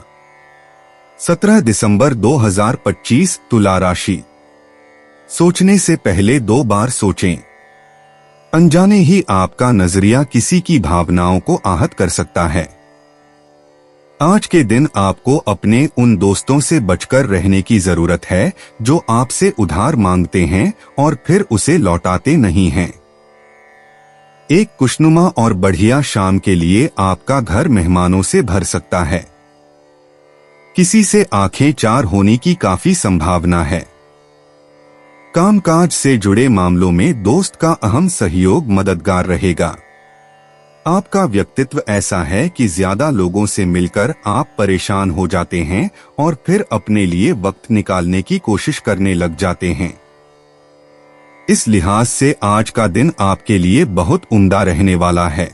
17 दिसंबर 2025। तुला राशि। सोचने से पहले 2 बार सोचें। अनजाने ही आपका नजरिया किसी की भावनाओं को आहत कर सकता है। आज के दिन आपको अपने उन दोस्तों से बचकर रहने की जरूरत है जो आपसे उधार मांगते हैं और फिर उसे लौटाते नहीं हैं। एक खुशनुमा और बढ़िया शाम के लिए आपका घर मेहमानों से भर सकता है। किसी से आंखें चार होने की काफी संभावना है। कामकाज से जुड़े मामलों में दोस्त का अहम सहयोग मददगार रहेगा। आपका व्यक्तित्व ऐसा है कि ज्यादा लोगों से मिलकर आप परेशान हो जाते हैं और फिर अपने लिए वक्त निकालने की कोशिश करने लग जाते हैं। इस लिहाज से आज का दिन आपके लिए बहुत उम्दा रहने वाला है।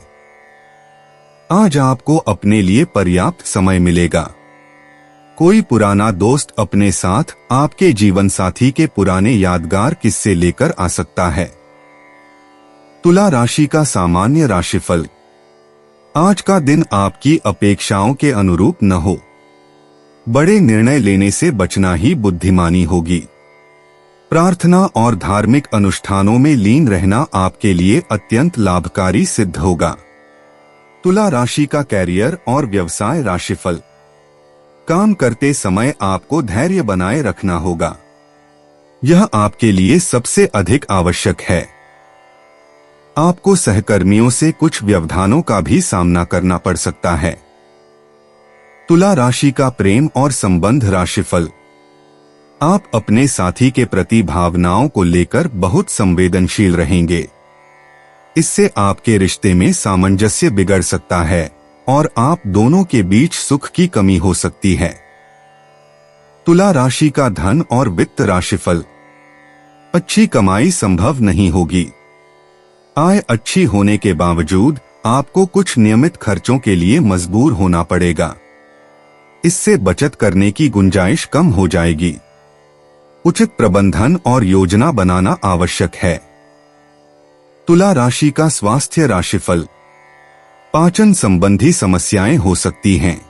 आज आपको अपने लिए पर्याप्त समय मिलेगा। कोई पुराना दोस्त अपने साथ आपके जीवन साथी के पुराने यादगार किस्से लेकर आ सकता है। तुला राशि का सामान्य राशिफल। आज का दिन आपकी अपेक्षाओं के अनुरूप न हो। बड़े निर्णय लेने से बचना ही बुद्धिमानी होगी। प्रार्थना और धार्मिक अनुष्ठानों में लीन रहना आपके लिए अत्यंत लाभकारी सिद्ध होगा। तुला राशि का कैरियर और व्यवसाय राशिफल। काम करते समय आपको धैर्य बनाए रखना होगा। यह आपके लिए सबसे अधिक आवश्यक है। आपको सहकर्मियों से कुछ व्यवधानों का भी सामना करना पड़ सकता है। तुला राशि का प्रेम और संबंध राशिफल। आप अपने साथी के प्रति भावनाओं को लेकर बहुत संवेदनशील रहेंगे। इससे आपके रिश्ते में सामंजस्य बिगड़ सकता है और आप दोनों के बीच सुख की कमी हो सकती है। तुला राशि का धन और वित्त राशिफल। अच्छी कमाई संभव नहीं होगी। आय अच्छी होने के बावजूद आपको कुछ नियमित खर्चों के लिए मजबूर होना पड़ेगा। इससे बचत करने की गुंजाइश कम हो जाएगी। उचित प्रबंधन और योजना बनाना आवश्यक है। तुला राशि का स्वास्थ्य राशिफल। पाचन संबंधी समस्याएं हो सकती हैं।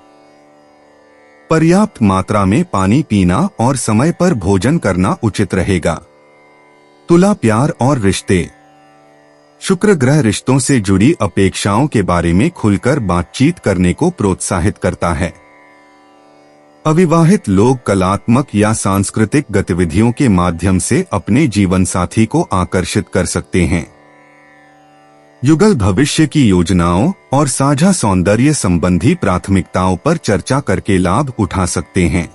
पर्याप्त मात्रा में पानी पीना और समय पर भोजन करना उचित रहेगा। तुला प्यार और रिश्ते। शुक्र ग्रह रिश्तों से जुड़ी अपेक्षाओं के बारे में खुलकर बातचीत करने को प्रोत्साहित करता है। अविवाहित लोग कलात्मक या सांस्कृतिक गतिविधियों के माध्यम से अपने जीवन साथी को आकर्षित कर सकते हैं। युगल भविष्य की योजनाओं और साझा सौंदर्य संबंधी प्राथमिकताओं पर चर्चा करके लाभ उठा सकते हैं।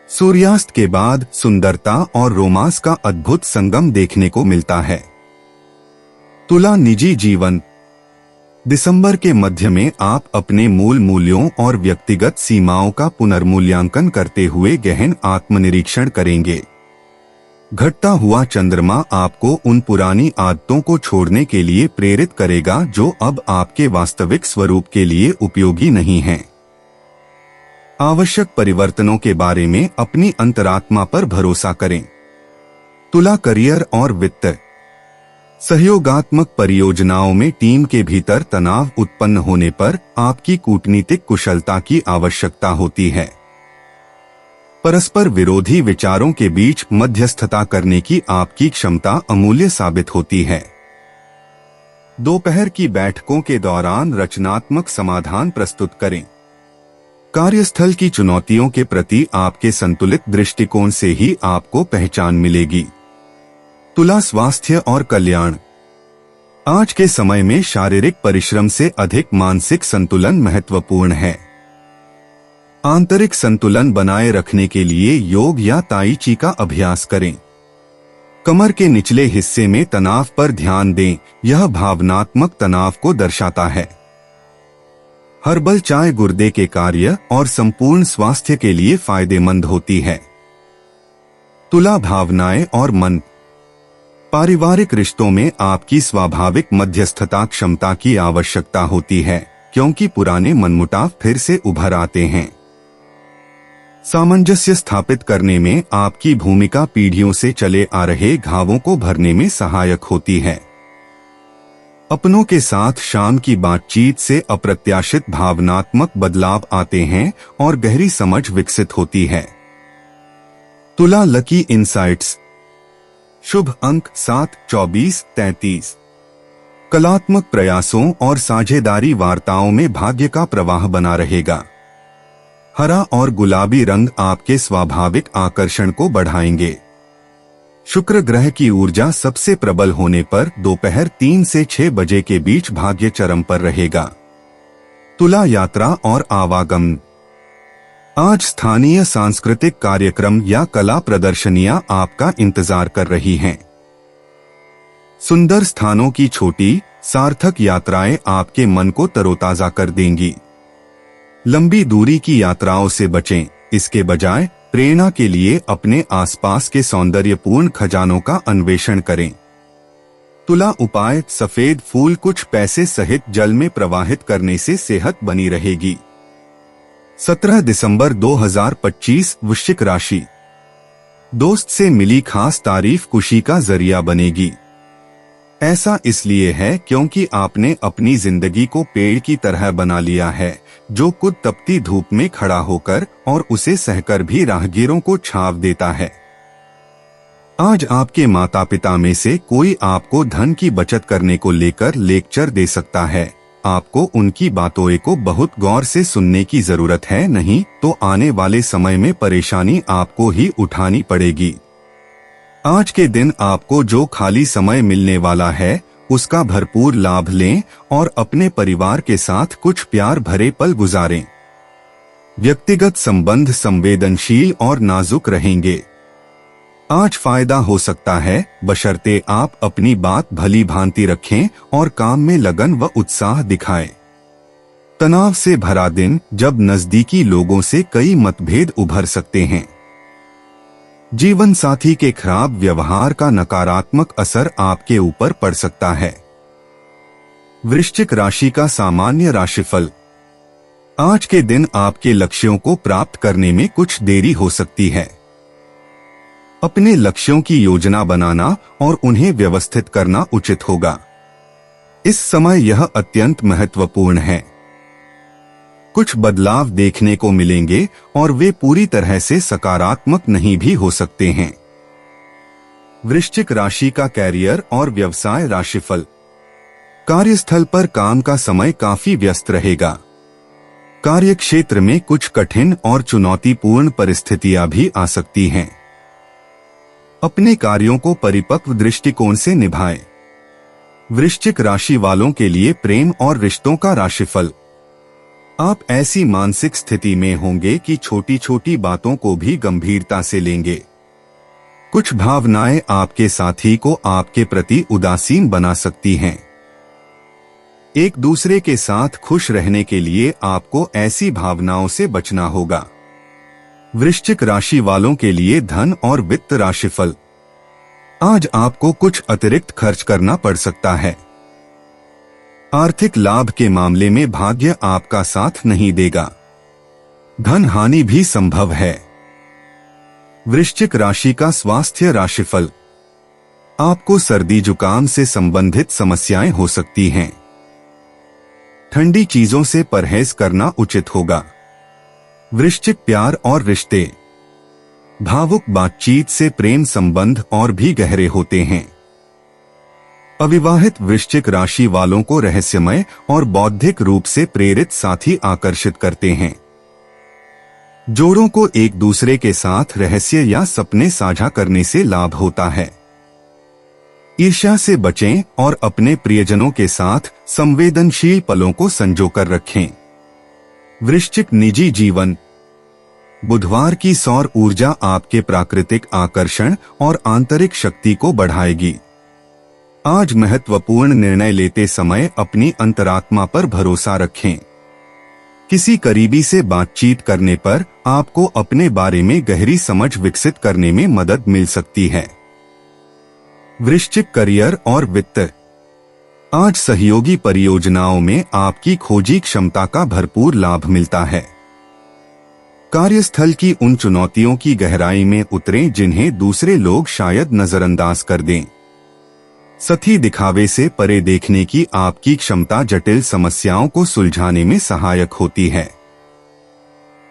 सूर्यास्त के बाद सुंदरता और रोमांस का अद्भुत संगम देखने को मिलता है। तुला निजी जीवन। दिसंबर के मध्य में आप अपने मूल मूल्यों और व्यक्तिगत सीमाओं का पुनर्मूल्यांकन करते हुए गहन आत्मनिरीक्षण करेंगे। घटता हुआ चंद्रमा आपको उन पुरानी आदतों को छोड़ने के लिए प्रेरित करेगा जो अब आपके वास्तविक स्वरूप के लिए उपयोगी नहीं हैं। आवश्यक परिवर्तनों के बारे में अपनी अंतरात्मा पर भरोसा करें। तुला करियर और वित्त। सहयोगात्मक परियोजनाओं में टीम के भीतर तनाव उत्पन्न होने पर आपकी कूटनीतिक कुशलता की आवश्यकता होती है। परस्पर विरोधी विचारों के बीच मध्यस्थता करने की आपकी क्षमता अमूल्य साबित होती है। दोपहर की बैठकों के दौरान रचनात्मक समाधान प्रस्तुत करें। कार्यस्थल की चुनौतियों के प्रति आपके संतुलित दृष्टिकोण से ही आपको पहचान मिलेगी। तुला स्वास्थ्य और कल्याण। आज के समय में शारीरिक परिश्रम से अधिक मानसिक संतुलन महत्वपूर्ण है। आंतरिक संतुलन बनाए रखने के लिए योग या ताई ची का अभ्यास करें। कमर के निचले हिस्से में तनाव पर ध्यान दें, यह भावनात्मक तनाव को दर्शाता है। हर्बल चाय गुर्दे के कार्य और संपूर्ण स्वास्थ्य के लिए फायदेमंद होती है। तुला, भावनाएं और मन। पारिवारिक रिश्तों में आपकी स्वाभाविक मध्यस्थता क्षमता की आवश्यकता होती है, क्योंकि पुराने मनमुटाव फिर से उभर आते हैं। सामंजस्य स्थापित करने में आपकी भूमिका पीढ़ियों से चले आ रहे घावों को भरने में सहायक होती है। अपनों के साथ शाम की बातचीत से अप्रत्याशित भावनात्मक बदलाव आते हैं और गहरी समझ विकसित होती है। तुला, लकी इनसाइट्स। शुभ अंक 7, 24, 33। कलात्मक प्रयासों और साझेदारी वार्ताओं में भाग्य का प्रवाह बना रहेगा। हरा और गुलाबी रंग आपके स्वाभाविक आकर्षण को बढ़ाएंगे। शुक्र ग्रह की ऊर्जा सबसे प्रबल होने पर दोपहर 3 से 6 बजे के बीच भाग्य चरम पर रहेगा। तुला, यात्रा और आवागमन। आज स्थानीय सांस्कृतिक कार्यक्रम या कला प्रदर्शनियां आपका इंतजार कर रही हैं। सुंदर स्थानों की छोटी सार्थक यात्राएं आपके मन को तरोताजा कर देंगी। लंबी दूरी की यात्राओं से बचें, इसके बजाय प्रेरणा के लिए अपने आसपास के सौंदर्यपूर्ण खजानों का अन्वेषण करें। तुला, उपाय, सफेद फूल कुछ पैसे सहित जल में प्रवाहित करने से सेहत बनी रहेगी। 17 दिसंबर 2025, वृश्चिक राशि। दोस्त से मिली खास तारीफ खुशी का जरिया बनेगी। ऐसा इसलिए है क्योंकि आपने अपनी जिंदगी को पेड़ की तरह बना लिया है, जो खुद तपती धूप में खड़ा होकर और उसे सहकर भी राहगीरों को छाव देता है। आज आपके माता पिता में से कोई आपको धन की बचत करने को लेकर लेक्चर दे सकता है। आपको उनकी बातों को बहुत गौर से सुनने की जरूरत है, नहीं तो आने वाले समय में परेशानी आपको ही उठानी पड़ेगी। आज के दिन आपको जो खाली समय मिलने वाला है उसका भरपूर लाभ लें और अपने परिवार के साथ कुछ प्यार भरे पल गुजारें। व्यक्तिगत संबंध संवेदनशील और नाजुक रहेंगे। आज फायदा हो सकता है, बशर्ते आप अपनी बात भली भांति रखें और काम में लगन व उत्साह दिखाएं। तनाव से भरा दिन, जब नजदीकी लोगों से कई मतभेद उभर सकते हैं। जीवन साथी के खराब व्यवहार का नकारात्मक असर आपके ऊपर पड़ सकता है। वृश्चिक राशि का सामान्य राशिफल। आज के दिन आपके लक्ष्यों को प्राप्त करने में कुछ देरी हो सकती है। अपने लक्ष्यों की योजना बनाना और उन्हें व्यवस्थित करना उचित होगा। इस समय यह अत्यंत महत्वपूर्ण है। कुछ बदलाव देखने को मिलेंगे और वे पूरी तरह से सकारात्मक नहीं भी हो सकते हैं। वृश्चिक राशि का कैरियर और व्यवसाय राशिफल। कार्यस्थल पर काम का समय काफी व्यस्त रहेगा। कार्यक्षेत्र में कुछ कठिन और चुनौतीपूर्ण परिस्थितियां भी आ सकती हैं। अपने कार्यों को परिपक्व दृष्टिकोण से निभाएं। वृश्चिक राशि वालों के लिए प्रेम और रिश्तों का राशिफल। आप ऐसी मानसिक स्थिति में होंगे कि छोटी छोटी बातों को भी गंभीरता से लेंगे। कुछ भावनाएं आपके साथी को आपके प्रति उदासीन बना सकती हैं। एक दूसरे के साथ खुश रहने के लिए आपको ऐसी भावनाओं से बचना होगा। वृश्चिक राशि वालों के लिए धन और वित्त राशिफल। आज आपको कुछ अतिरिक्त खर्च करना पड़ सकता है। आर्थिक लाभ के मामले में भाग्य आपका साथ नहीं देगा। धन हानि भी संभव है। वृश्चिक राशि का स्वास्थ्य राशिफल। आपको सर्दी जुकाम से संबंधित समस्याएं हो सकती हैं। ठंडी चीजों से परहेज करना उचित होगा। वृश्चिक प्यार और रिश्ते। भावुक बातचीत से प्रेम संबंध और भी गहरे होते हैं। अविवाहित वृश्चिक राशि वालों को रहस्यमय और बौद्धिक रूप से प्रेरित साथी आकर्षित करते हैं। जोड़ों को एक दूसरे के साथ रहस्य या सपने साझा करने से लाभ होता है। ईर्ष्या से बचें और अपने प्रियजनों के साथ संवेदनशील पलों को संजोकर रखें। वृश्चिक निजी जीवन। बुधवार की सौर ऊर्जा आपके प्राकृतिक आकर्षण और आंतरिक शक्ति को बढ़ाएगी। आज महत्वपूर्ण निर्णय लेते समय अपनी अंतरात्मा पर भरोसा रखें। किसी करीबी से बातचीत करने पर आपको अपने बारे में गहरी समझ विकसित करने में मदद मिल सकती है। वृश्चिक करियर और वित्त। आज सहयोगी परियोजनाओं में आपकी खोजी क्षमता का भरपूर लाभ मिलता है। कार्यस्थल की उन चुनौतियों की गहराई में उतरें जिन्हें दूसरे लोग शायद नजरअंदाज कर दें। सतही दिखावे से परे देखने की आपकी क्षमता जटिल समस्याओं को सुलझाने में सहायक होती है।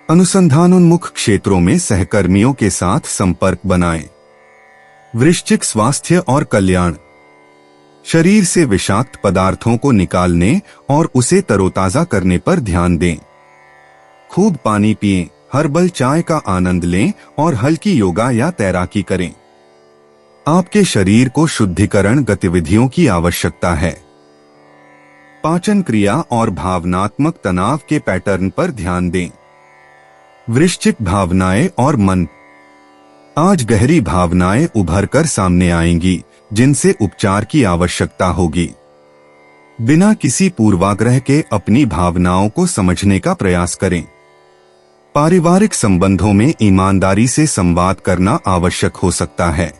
अनुसंधानोन्मुख क्षेत्रों में सहकर्मियों के साथ संपर्क बनाएं। वृश्चिक स्वास्थ्य और कल्याण। शरीर से विषाक्त पदार्थों को निकालने और उसे तरोताजा करने पर ध्यान दें। खूब पानी पिएं, हर्बल चाय का आनंद लें और हल्की योगा या तैराकी करें। आपके शरीर को शुद्धिकरण गतिविधियों की आवश्यकता है। पाचन क्रिया और भावनात्मक तनाव के पैटर्न पर ध्यान दें। वृश्चिक भावनाएं और मन। आज गहरी भावनाएं उभर कर सामने आएंगी जिनसे उपचार की आवश्यकता होगी। बिना किसी पूर्वाग्रह के अपनी भावनाओं को समझने का प्रयास करें। पारिवारिक संबंधों में ईमानदारी से संवाद करना आवश्यक हो सकता है।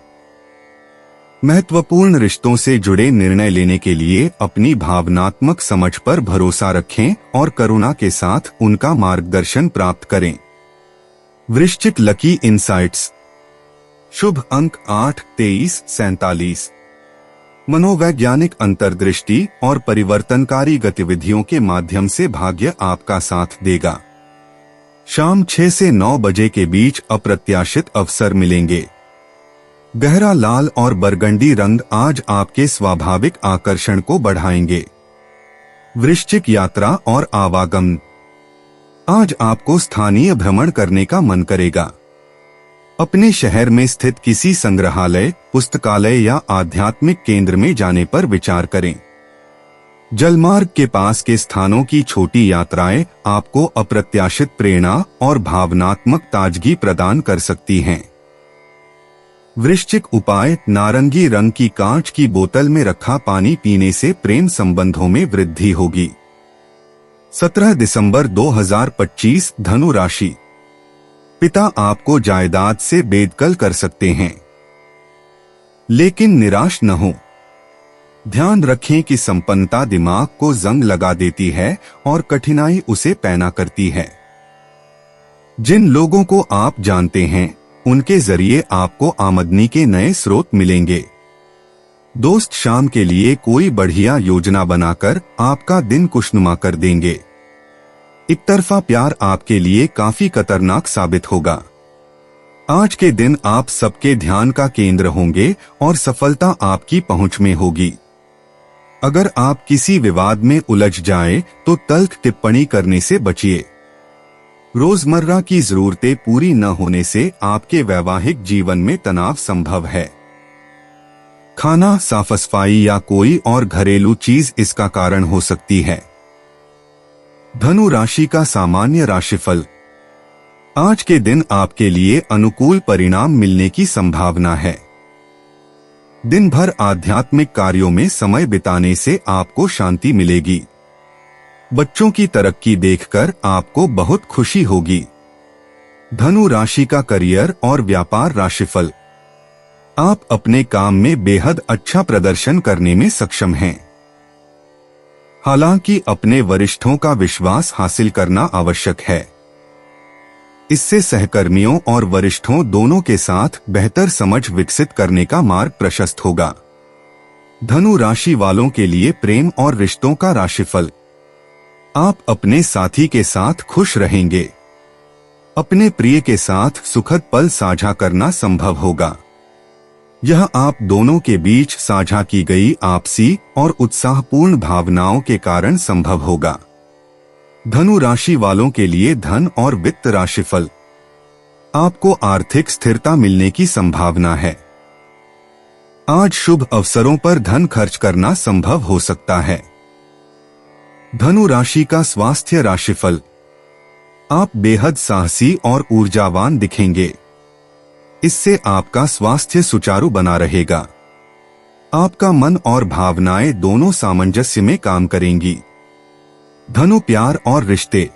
महत्वपूर्ण रिश्तों से जुड़े निर्णय लेने के लिए अपनी भावनात्मक समझ पर भरोसा रखें और करुणा के साथ उनका मार्गदर्शन प्राप्त करें। वृश्चिक लकी इनसाइट्स। शुभ अंक 8, 23, 47। मनोवैज्ञानिक अंतर्दृष्टि और परिवर्तनकारी गतिविधियों के माध्यम से भाग्य आपका साथ देगा। शाम 6 से 9 बजे के बीच अप्रत्याशित अवसर मिलेंगे। गहरा लाल और बरगंडी रंग आज आपके स्वाभाविक आकर्षण को बढ़ाएंगे। वृश्चिक यात्रा और आवागमन। आज आपको स्थानीय भ्रमण करने का मन करेगा। अपने शहर में स्थित किसी संग्रहालय, पुस्तकालय या आध्यात्मिक केंद्र में जाने पर विचार करें। जलमार्ग के पास के स्थानों की छोटी यात्राएं आपको अप्रत्याशित प्रेरणा और भावनात्मक ताजगी प्रदान कर सकती हैं। वृश्चिक उपाय। नारंगी रंग की कांच की बोतल में रखा पानी पीने से प्रेम संबंधों में वृद्धि होगी। 17 दिसंबर 2025 धनु राशि। पिता आपको जायदाद से बेदखल कर सकते हैं, लेकिन निराश न हो। ध्यान रखें कि संपन्नता दिमाग को जंग लगा देती है और कठिनाई उसे पैना करती है। जिन लोगों को आप जानते हैं उनके जरिए आपको आमदनी के नए स्रोत मिलेंगे। दोस्त शाम के लिए कोई बढ़िया योजना बनाकर आपका दिन खुशनुमा कर देंगे। एक तरफा प्यार आपके लिए काफी खतरनाक साबित होगा। आज के दिन आप सबके ध्यान का केंद्र होंगे और सफलता आपकी पहुंच में होगी। अगर आप किसी विवाद में उलझ जाएं, तो तल्ख टिप्पणी करने से बचिए। रोजमर्रा की जरूरतें पूरी न होने से आपके वैवाहिक जीवन में तनाव संभव है। खाना, साफ सफाई या कोई और घरेलू चीज इसका कारण हो सकती है। धनु राशि का सामान्य राशिफल। आज के दिन आपके लिए अनुकूल परिणाम मिलने की संभावना है। दिन भर आध्यात्मिक कार्यों में समय बिताने से आपको शांति मिलेगी। बच्चों की तरक्की देखकर आपको बहुत खुशी होगी। धनु राशि का करियर और व्यापार राशिफल। आप अपने काम में बेहद अच्छा प्रदर्शन करने में सक्षम हैं। हालांकि अपने वरिष्ठों का विश्वास हासिल करना आवश्यक है। इससे सहकर्मियों और वरिष्ठों दोनों के साथ बेहतर समझ विकसित करने का मार्ग प्रशस्त होगा। धनु राशि वालों के लिए प्रेम और रिश्तों का राशिफल। आप अपने साथी के साथ खुश रहेंगे। अपने प्रिय के साथ सुखद पल साझा करना संभव होगा। यह आप दोनों के बीच साझा की गई आपसी और उत्साहपूर्ण भावनाओं के कारण संभव होगा। धनु राशि वालों के लिए धन और वित्त राशिफल। आपको आर्थिक स्थिरता मिलने की संभावना है। आज शुभ अवसरों पर धन खर्च करना संभव हो सकता है। धनु राशि का स्वास्थ्य राशिफल। आप बेहद साहसी और ऊर्जावान दिखेंगे। इससे आपका स्वास्थ्य सुचारू बना रहेगा। आपका मन और भावनाएं दोनों सामंजस्य में काम करेंगी। धनु, प्यार और रिश्ते।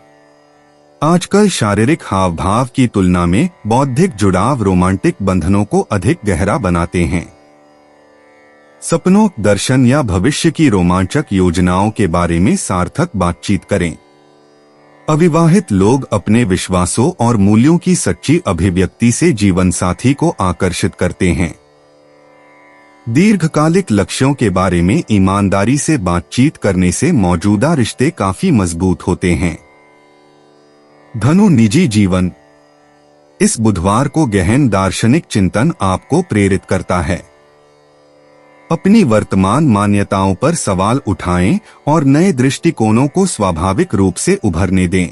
आजकल शारीरिक हाव भाव की तुलना में बौद्धिक जुड़ाव रोमांटिक बंधनों को अधिक गहरा बनाते हैं। सपनों, दर्शन या भविष्य की रोमांचक योजनाओं के बारे में सार्थक बातचीत करें। अविवाहित लोग अपने विश्वासों और मूल्यों की सच्ची अभिव्यक्ति से जीवन साथी को आकर्षित करते हैं। दीर्घकालिक लक्ष्यों के बारे में ईमानदारी से बातचीत करने से मौजूदा रिश्ते काफी मजबूत होते हैं। धनु, निजी जीवन। इस बुधवार को गहन दार्शनिक चिंतन आपको प्रेरित करता है। अपनी वर्तमान मान्यताओं पर सवाल उठाएं और नए दृष्टिकोणों को स्वाभाविक रूप से उभरने दें।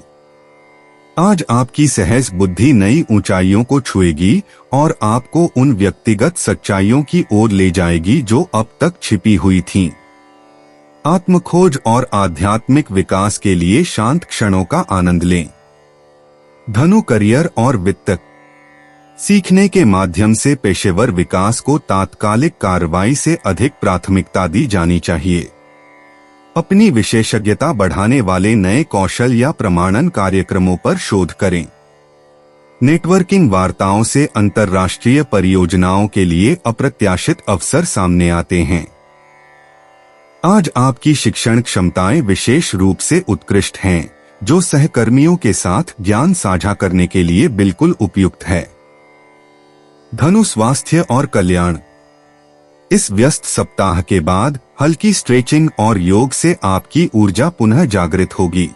आज आपकी सहज बुद्धि नई ऊंचाइयों को छुएगी और आपको उन व्यक्तिगत सच्चाइयों की ओर ले जाएगी जो अब तक छिपी हुई थीं। आत्मखोज और आध्यात्मिक विकास के लिए शांत क्षणों का आनंद लें। धनु, करियर और वित्त। सीखने के माध्यम से पेशेवर विकास को तात्कालिक कार्रवाई से अधिक प्राथमिकता दी जानी चाहिए। अपनी विशेषज्ञता बढ़ाने वाले नए कौशल या प्रमाणन कार्यक्रमों पर शोध करें। नेटवर्किंग वार्ताओं से अंतर्राष्ट्रीय परियोजनाओं के लिए अप्रत्याशित अवसर सामने आते हैं। आज आपकी शिक्षण क्षमताएं विशेष रूप से उत्कृष्ट हैं, जो सहकर्मियों के साथ ज्ञान साझा करने के लिए बिल्कुल उपयुक्त है। धनु, स्वास्थ्य और कल्याण। इस व्यस्त सप्ताह के बाद हल्की स्ट्रेचिंग और योग से आपकी ऊर्जा पुनः जागृत होगी।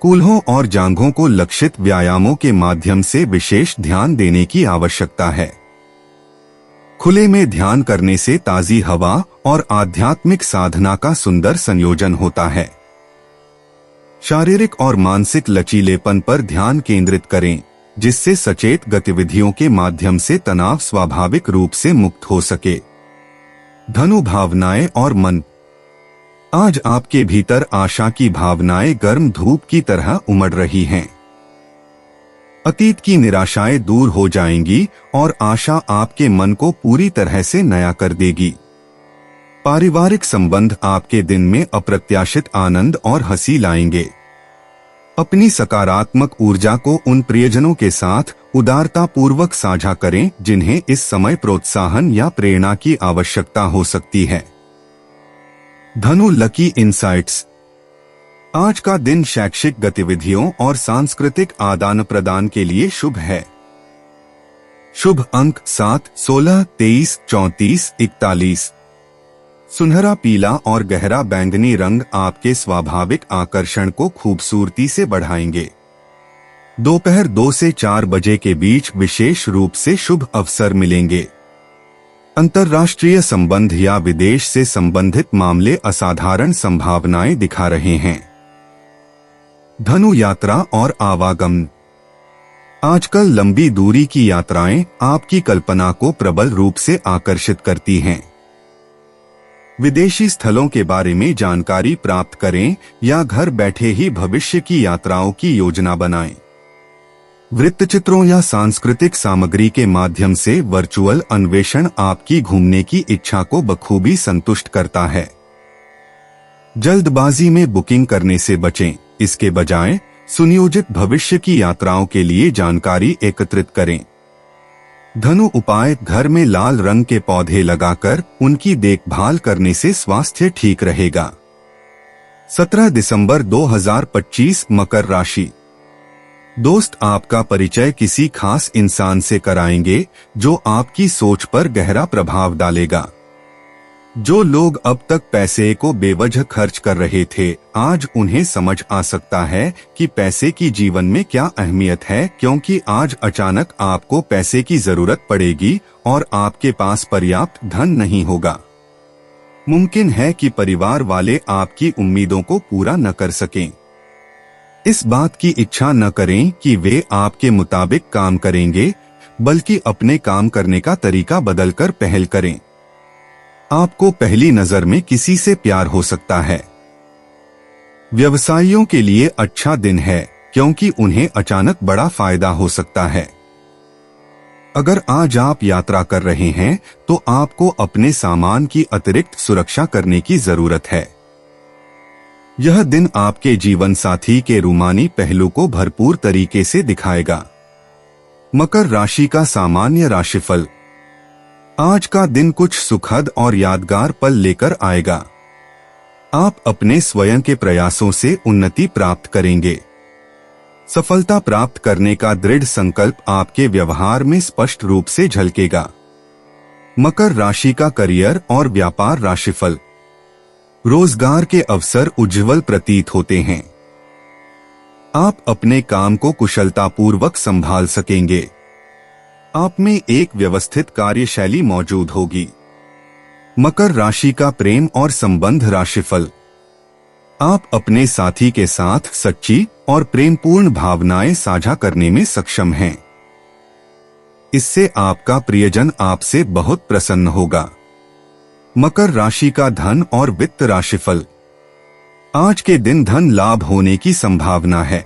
कूल्हों और जांघों को लक्षित व्यायामों के माध्यम से विशेष ध्यान देने की आवश्यकता है। खुले में ध्यान करने से ताजी हवा और आध्यात्मिक साधना का सुंदर संयोजन होता है। शारीरिक और मानसिक लचीलेपन पर ध्यान केंद्रित करें, जिससे सचेत गतिविधियों के माध्यम से तनाव स्वाभाविक रूप से मुक्त हो सके। धनु, भावनाएं और मन। आज आपके भीतर आशा की भावनाएं गर्म धूप की तरह उमड़ रही हैं। अतीत की निराशाएं दूर हो जाएंगी और आशा आपके मन को पूरी तरह से नया कर देगी। पारिवारिक संबंध आपके दिन में अप्रत्याशित आनंद और हंसी लाएंगे। अपनी सकारात्मक ऊर्जा को उन प्रियजनों के साथ उदारता पूर्वक साझा करें जिन्हें इस समय प्रोत्साहन या प्रेरणा की आवश्यकता हो सकती है। धनु, लकी इनसाइट्स। आज का दिन शैक्षिक गतिविधियों और सांस्कृतिक आदान प्रदान के लिए शुभ है। शुभ अंक 7, 16, 23, 34, 41। सुनहरा पीला और गहरा बैंगनी रंग आपके स्वाभाविक आकर्षण को खूबसूरती से बढ़ाएंगे। दोपहर 2 से 4 बजे के बीच विशेष रूप से शुभ अवसर मिलेंगे। अंतर्राष्ट्रीय संबंध या विदेश से संबंधित मामले असाधारण संभावनाएं दिखा रहे हैं। धनु, यात्रा और आवागमन। आजकल लंबी दूरी की यात्राएं आपकी कल्पना को प्रबल रूप से आकर्षित करती हैं। विदेशी स्थलों के बारे में जानकारी प्राप्त करें या घर बैठे ही भविष्य की यात्राओं की योजना बनाएं। वृत्तचित्रों या सांस्कृतिक सामग्री के माध्यम से वर्चुअल अन्वेषण आपकी घूमने की इच्छा को बखूबी संतुष्ट करता है। जल्दबाजी में बुकिंग करने से बचें, इसके बजाय सुनियोजित भविष्य की यात्राओं के लिए जानकारी एकत्रित करें। धनु, उपाय। घर में लाल रंग के पौधे लगाकर उनकी देखभाल करने से स्वास्थ्य ठीक रहेगा। 17 दिसंबर 2025, मकर राशि। दोस्त आपका परिचय किसी खास इंसान से कराएंगे जो आपकी सोच पर गहरा प्रभाव डालेगा। जो लोग अब तक पैसे को बेवजह खर्च कर रहे थे, आज उन्हें समझ आ सकता है कि पैसे की जीवन में क्या अहमियत है, क्योंकि आज अचानक आपको पैसे की जरूरत पड़ेगी और आपके पास पर्याप्त धन नहीं होगा। मुमकिन है कि परिवार वाले आपकी उम्मीदों को पूरा न कर सकें। इस बात की इच्छा न करें कि वे आपके मुताबिक काम करेंगे, बल्कि अपने काम करने का तरीका बदलकर पहल करें। आपको पहली नजर में किसी से प्यार हो सकता है। व्यवसायियों के लिए अच्छा दिन है, क्योंकि उन्हें अचानक बड़ा फायदा हो सकता है। अगर आज आप यात्रा कर रहे हैं तो आपको अपने सामान की अतिरिक्त सुरक्षा करने की जरूरत है। यह दिन आपके जीवन साथी के रूमानी पहलू को भरपूर तरीके से दिखाएगा। मकर राशि का सामान्य राशिफल। आज का दिन कुछ सुखद और यादगार पल लेकर आएगा। आप अपने स्वयं के प्रयासों से उन्नति प्राप्त करेंगे। सफलता प्राप्त करने का दृढ़ संकल्प आपके व्यवहार में स्पष्ट रूप से झलकेगा। मकर राशि का करियर और व्यापार राशिफल। रोजगार के अवसर उज्ज्वल प्रतीत होते हैं। आप अपने काम को कुशलतापूर्वक संभाल सकेंगे। आप में एक व्यवस्थित कार्यशैली मौजूद होगी। मकर राशि का प्रेम और संबंध राशिफल। आप अपने साथी के साथ सच्ची और प्रेमपूर्ण भावनाएं साझा करने में सक्षम हैं। इससे आपका प्रियजन आपसे बहुत प्रसन्न होगा। मकर राशि का धन और वित्त राशिफल। आज के दिन धन लाभ होने की संभावना है।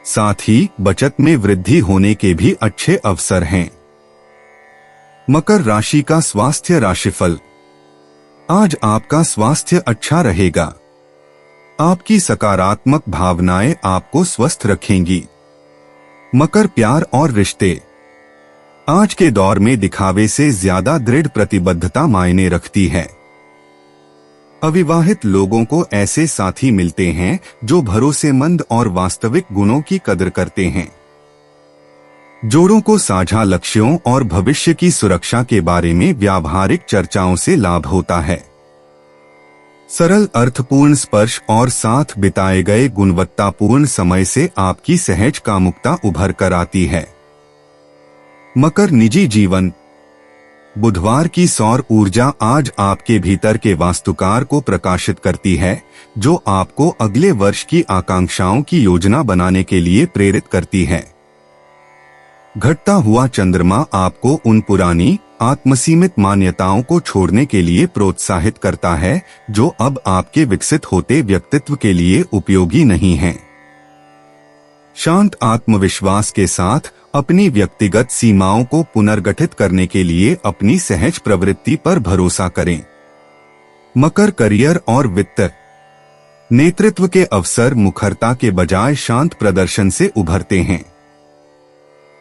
साथ ही बचत में वृद्धि होने के भी अच्छे अवसर हैं। मकर राशि का स्वास्थ्य राशिफल। आज आपका स्वास्थ्य अच्छा रहेगा। आपकी सकारात्मक भावनाएं आपको स्वस्थ रखेंगी। मकर प्यार और रिश्ते। आज के दौर में दिखावे से ज्यादा दृढ़ प्रतिबद्धता मायने रखती है। अविवाहित लोगों को ऐसे साथी मिलते हैं जो भरोसेमंद और वास्तविक गुणों की कदर करते हैं। जोड़ों को साझा लक्ष्यों और भविष्य की सुरक्षा के बारे में व्यावहारिक चर्चाओं से लाभ होता है। सरल अर्थपूर्ण स्पर्श और साथ बिताए गए गुणवत्तापूर्ण समय से आपकी सहज कामुकता उभर कर आती है। मकर निजी जीवन। बुधवार की सौर ऊर्जा आज आपके भीतर के वास्तुकार को प्रकाशित करती है, जो आपको अगले वर्ष की आकांक्षाओं की योजना बनाने के लिए प्रेरित करती है। घटता हुआ चंद्रमा आपको उन पुरानी आत्मसीमित मान्यताओं को छोड़ने के लिए प्रोत्साहित करता है जो अब आपके विकसित होते व्यक्तित्व के लिए उपयोगी नहीं हैं। शांत आत्मविश्वास के साथ अपनी व्यक्तिगत सीमाओं को पुनर्गठित करने के लिए अपनी सहज प्रवृत्ति पर भरोसा करें। मकर करियर और वित्त। नेतृत्व के अवसर मुखरता के बजाय शांत प्रदर्शन से उभरते हैं।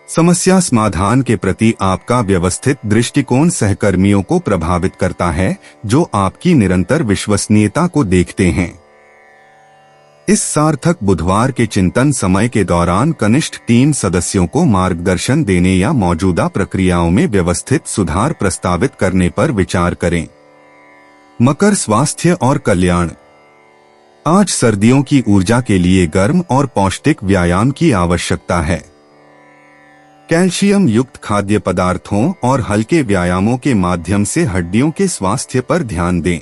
समस्या समाधान के प्रति आपका व्यवस्थित दृष्टिकोण सहकर्मियों को प्रभावित करता है, जो आपकी निरंतर विश्वसनीयता को देखते हैं। इस सार्थक बुधवार के चिंतन समय के दौरान कनिष्ठ टीम सदस्यों को मार्गदर्शन देने या मौजूदा प्रक्रियाओं में व्यवस्थित सुधार प्रस्तावित करने पर विचार करें। मकर स्वास्थ्य और कल्याण। आज सर्दियों की ऊर्जा के लिए गर्म और पौष्टिक व्यायाम की आवश्यकता है। कैल्शियम युक्त खाद्य पदार्थों और हल्के व्यायामों के माध्यम से हड्डियों के स्वास्थ्य पर ध्यान दें।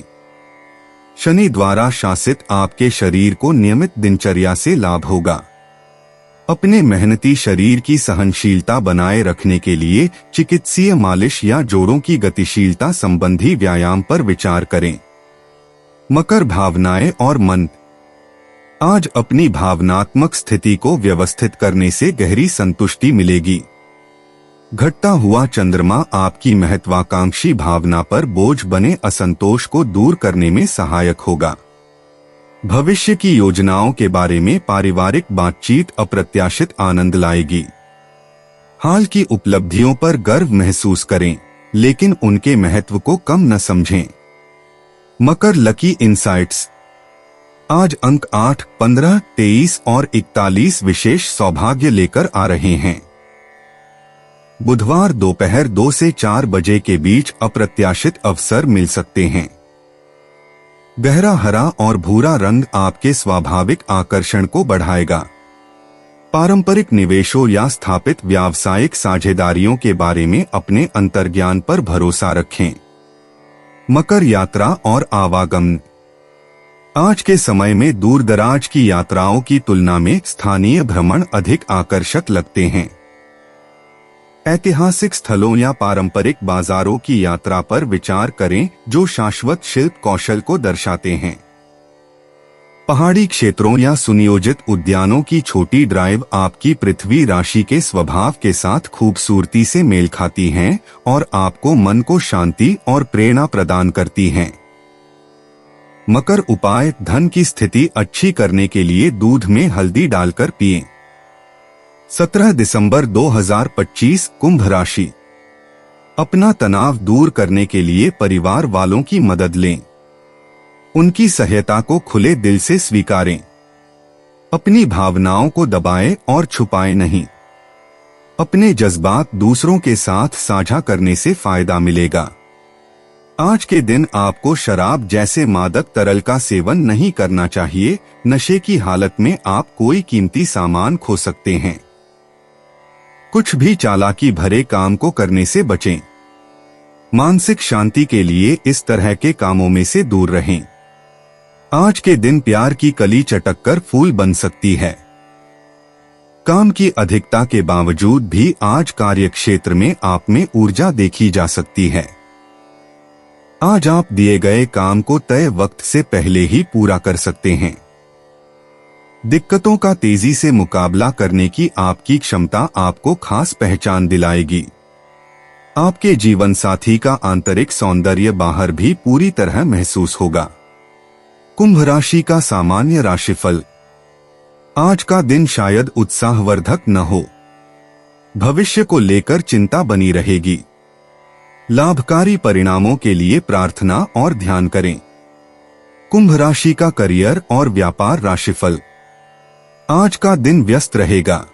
शनि द्वारा शासित आपके शरीर को नियमित दिनचर्या से लाभ होगा। अपने मेहनती शरीर की सहनशीलता बनाए रखने के लिए चिकित्सीय मालिश या जोड़ों की गतिशीलता संबंधी व्यायाम पर विचार करें। मकर भावनाएं और मन। आज अपनी भावनात्मक स्थिति को व्यवस्थित करने से गहरी संतुष्टि मिलेगी। घटता हुआ चंद्रमा आपकी महत्वाकांक्षी भावना पर बोझ बने असंतोष को दूर करने में सहायक होगा। भविष्य की योजनाओं के बारे में पारिवारिक बातचीत अप्रत्याशित आनंद लाएगी। हाल की उपलब्धियों पर गर्व महसूस करें, लेकिन उनके महत्व को कम न समझें। मकर लकी इंसाइट्स। आज अंक 8, 15, 23 और 41 विशेष सौभाग्य लेकर आ रहे हैं। बुधवार दोपहर 2 से 4 बजे के बीच अप्रत्याशित अवसर मिल सकते हैं। गहरा हरा और भूरा रंग आपके स्वाभाविक आकर्षण को बढ़ाएगा। पारंपरिक निवेशों या स्थापित व्यावसायिक साझेदारियों के बारे में अपने अंतर्ज्ञान पर भरोसा रखें। मकर यात्रा और आवागमन। आज के समय में दूरदराज की यात्राओं की तुलना में स्थानीय भ्रमण अधिक आकर्षक लगते हैं। ऐतिहासिक स्थलों या पारंपरिक बाजारों की यात्रा पर विचार करें जो शाश्वत शिल्प कौशल को दर्शाते हैं। पहाड़ी क्षेत्रों या सुनियोजित उद्यानों की छोटी ड्राइव आपकी पृथ्वी राशि के स्वभाव के साथ खूबसूरती से मेल खाती हैं और आपको मन को शांति और प्रेरणा प्रदान करती हैं। मकर उपाय, धन की स्थिति अच्छी करने के लिए दूध में हल्दी डालकर पिएं। 17 दिसंबर 2025 कुंभ राशि। अपना तनाव दूर करने के लिए परिवार वालों की मदद लें। उनकी सहायता को खुले दिल से स्वीकारें। अपनी भावनाओं को दबाएं और छुपाएं नहीं। अपने जज्बात दूसरों के साथ साझा करने से फायदा मिलेगा। आज के दिन आपको शराब जैसे मादक तरल का सेवन नहीं करना चाहिए। नशे की हालत में आप कोई कीमती सामान खो सकते हैं। कुछ भी चालाकी भरे काम को करने से बचें। मानसिक शांति के लिए इस तरह के कामों में से दूर रहें। आज के दिन प्यार की कली चटककर फूल बन सकती है। काम की अधिकता के बावजूद भी आज कार्यक्षेत्र में आप में ऊर्जा देखी जा सकती है। आज आप दिए गए काम को तय वक्त से पहले ही पूरा कर सकते हैं। दिक्कतों का तेजी से मुकाबला करने की आपकी क्षमता आपको खास पहचान दिलाएगी। आपके जीवन साथी का आंतरिक सौंदर्य बाहर भी पूरी तरह महसूस होगा। कुंभ राशि का सामान्य राशिफल। आज का दिन शायद उत्साहवर्धक न हो। भविष्य को लेकर चिंता बनी रहेगी। लाभकारी परिणामों के लिए प्रार्थना और ध्यान करें। कुंभ राशि का करियर और व्यापार राशिफल। आज का दिन व्यस्त रहेगा।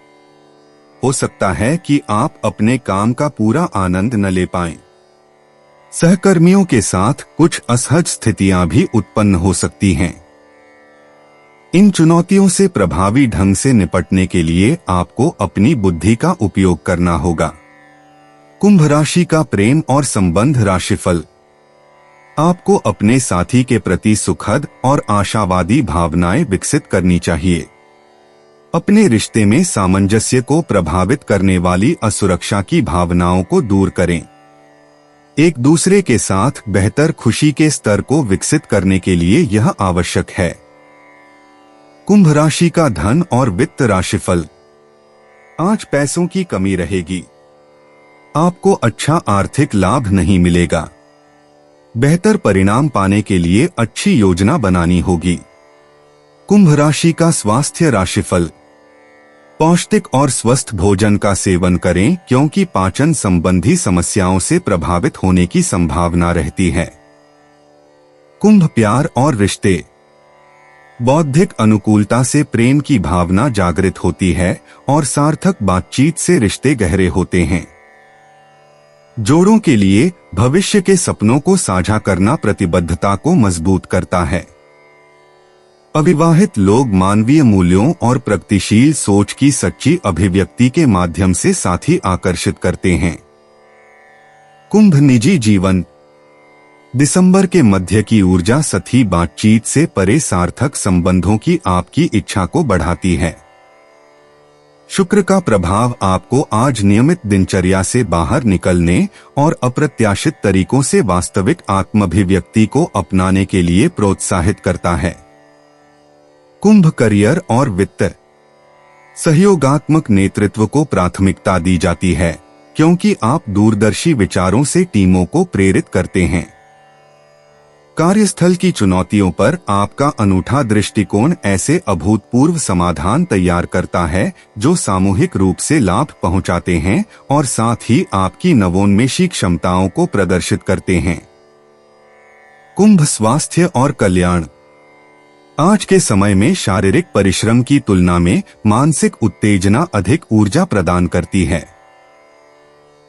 हो सकता है कि आप अपने काम का पूरा आनंद न ले पाएं। सहकर्मियों के साथ कुछ असहज स्थितियां भी उत्पन्न हो सकती हैं। इन चुनौतियों से प्रभावी ढंग से निपटने के लिए आपको अपनी बुद्धि का उपयोग करना होगा। कुंभ राशि का प्रेम और संबंध राशिफल। आपको अपने साथी के प्रति सुखद और आशावादी भावनाएं विकसित करनी चाहिए। अपने रिश्ते में सामंजस्य को प्रभावित करने वाली असुरक्षा की भावनाओं को दूर करें। एक दूसरे के साथ बेहतर खुशी के स्तर को विकसित करने के लिए यह आवश्यक है। कुंभ राशि का धन और वित्त राशिफल। आज पैसों की कमी रहेगी। आपको अच्छा आर्थिक लाभ नहीं मिलेगा। बेहतर परिणाम पाने के लिए अच्छी योजना बनानी होगी। कुंभ राशि का स्वास्थ्य राशिफल। पौष्टिक और स्वस्थ भोजन का सेवन करें क्योंकि पाचन संबंधी समस्याओं से प्रभावित होने की संभावना रहती है। कुंभ प्यार और रिश्ते। बौद्धिक अनुकूलता से प्रेम की भावना जागृत होती है और सार्थक बातचीत से रिश्ते गहरे होते हैं। जोड़ों के लिए भविष्य के सपनों को साझा करना प्रतिबद्धता को मजबूत करता है। अविवाहित लोग मानवीय मूल्यों और प्रगतिशील सोच की सच्ची अभिव्यक्ति के माध्यम से साथी आकर्षित करते हैं। कुंभ निजी जीवन। दिसंबर के मध्य की ऊर्जा सतही बातचीत से परे सार्थक संबंधों की आपकी इच्छा को बढ़ाती है। शुक्र का प्रभाव आपको आज नियमित दिनचर्या से बाहर निकलने और अप्रत्याशित तरीकों से वास्तविक आत्माभिव्यक्ति को अपनाने के लिए प्रोत्साहित करता है। कुंभ करियर और वित्त। सहयोगात्मक नेतृत्व को प्राथमिकता दी जाती है क्योंकि आप दूरदर्शी विचारों से टीमों को प्रेरित करते हैं। कार्यस्थल की चुनौतियों पर आपका अनूठा दृष्टिकोण ऐसे अभूतपूर्व समाधान तैयार करता है जो सामूहिक रूप से लाभ पहुंचाते हैं और साथ ही आपकी नवोन्मेषी क्षमताओं को प्रदर्शित करते हैं। कुंभ स्वास्थ्य और कल्याण। आज के समय में शारीरिक परिश्रम की तुलना में मानसिक उत्तेजना अधिक ऊर्जा प्रदान करती है।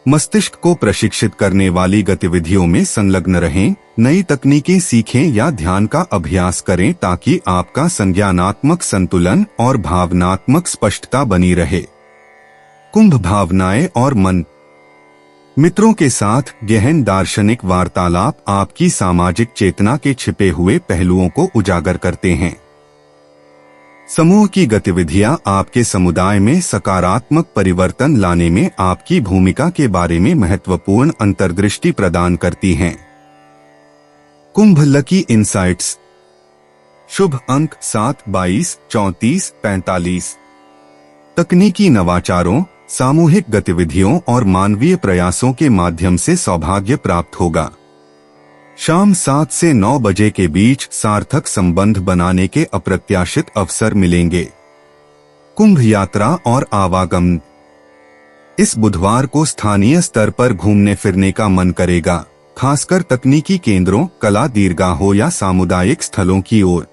मस्तिष्क को प्रशिक्षित करने वाली गतिविधियों में संलग्न रहें, नई तकनीकें सीखें या ध्यान का अभ्यास करें ताकि आपका संज्ञानात्मक संतुलन और भावनात्मक स्पष्टता बनी रहे। कुंभ भावनाएं और मन। मित्रों के साथ गहन दार्शनिक वार्तालाप आपकी सामाजिक चेतना के छिपे हुए पहलुओं को उजागर करते हैं। समूह की गतिविधियां आपके समुदाय में सकारात्मक परिवर्तन लाने में आपकी भूमिका के बारे में महत्वपूर्ण अंतर्दृष्टि प्रदान करती हैं। कुंभ लकी इंसाइट्स। शुभ अंक 7, 22, 34, 45। तकनीकी नवाचारों, सामूहिक गतिविधियों और मानवीय प्रयासों के माध्यम से सौभाग्य प्राप्त होगा। शाम 7 से 9 बजे के बीच सार्थक संबंध बनाने के अप्रत्याशित अवसर मिलेंगे। कुंभ यात्रा और आवागमन। इस बुधवार को स्थानीय स्तर पर घूमने फिरने का मन करेगा, खासकर तकनीकी केंद्रों, कला दीर्घाओं या सामुदायिक स्थलों की ओर।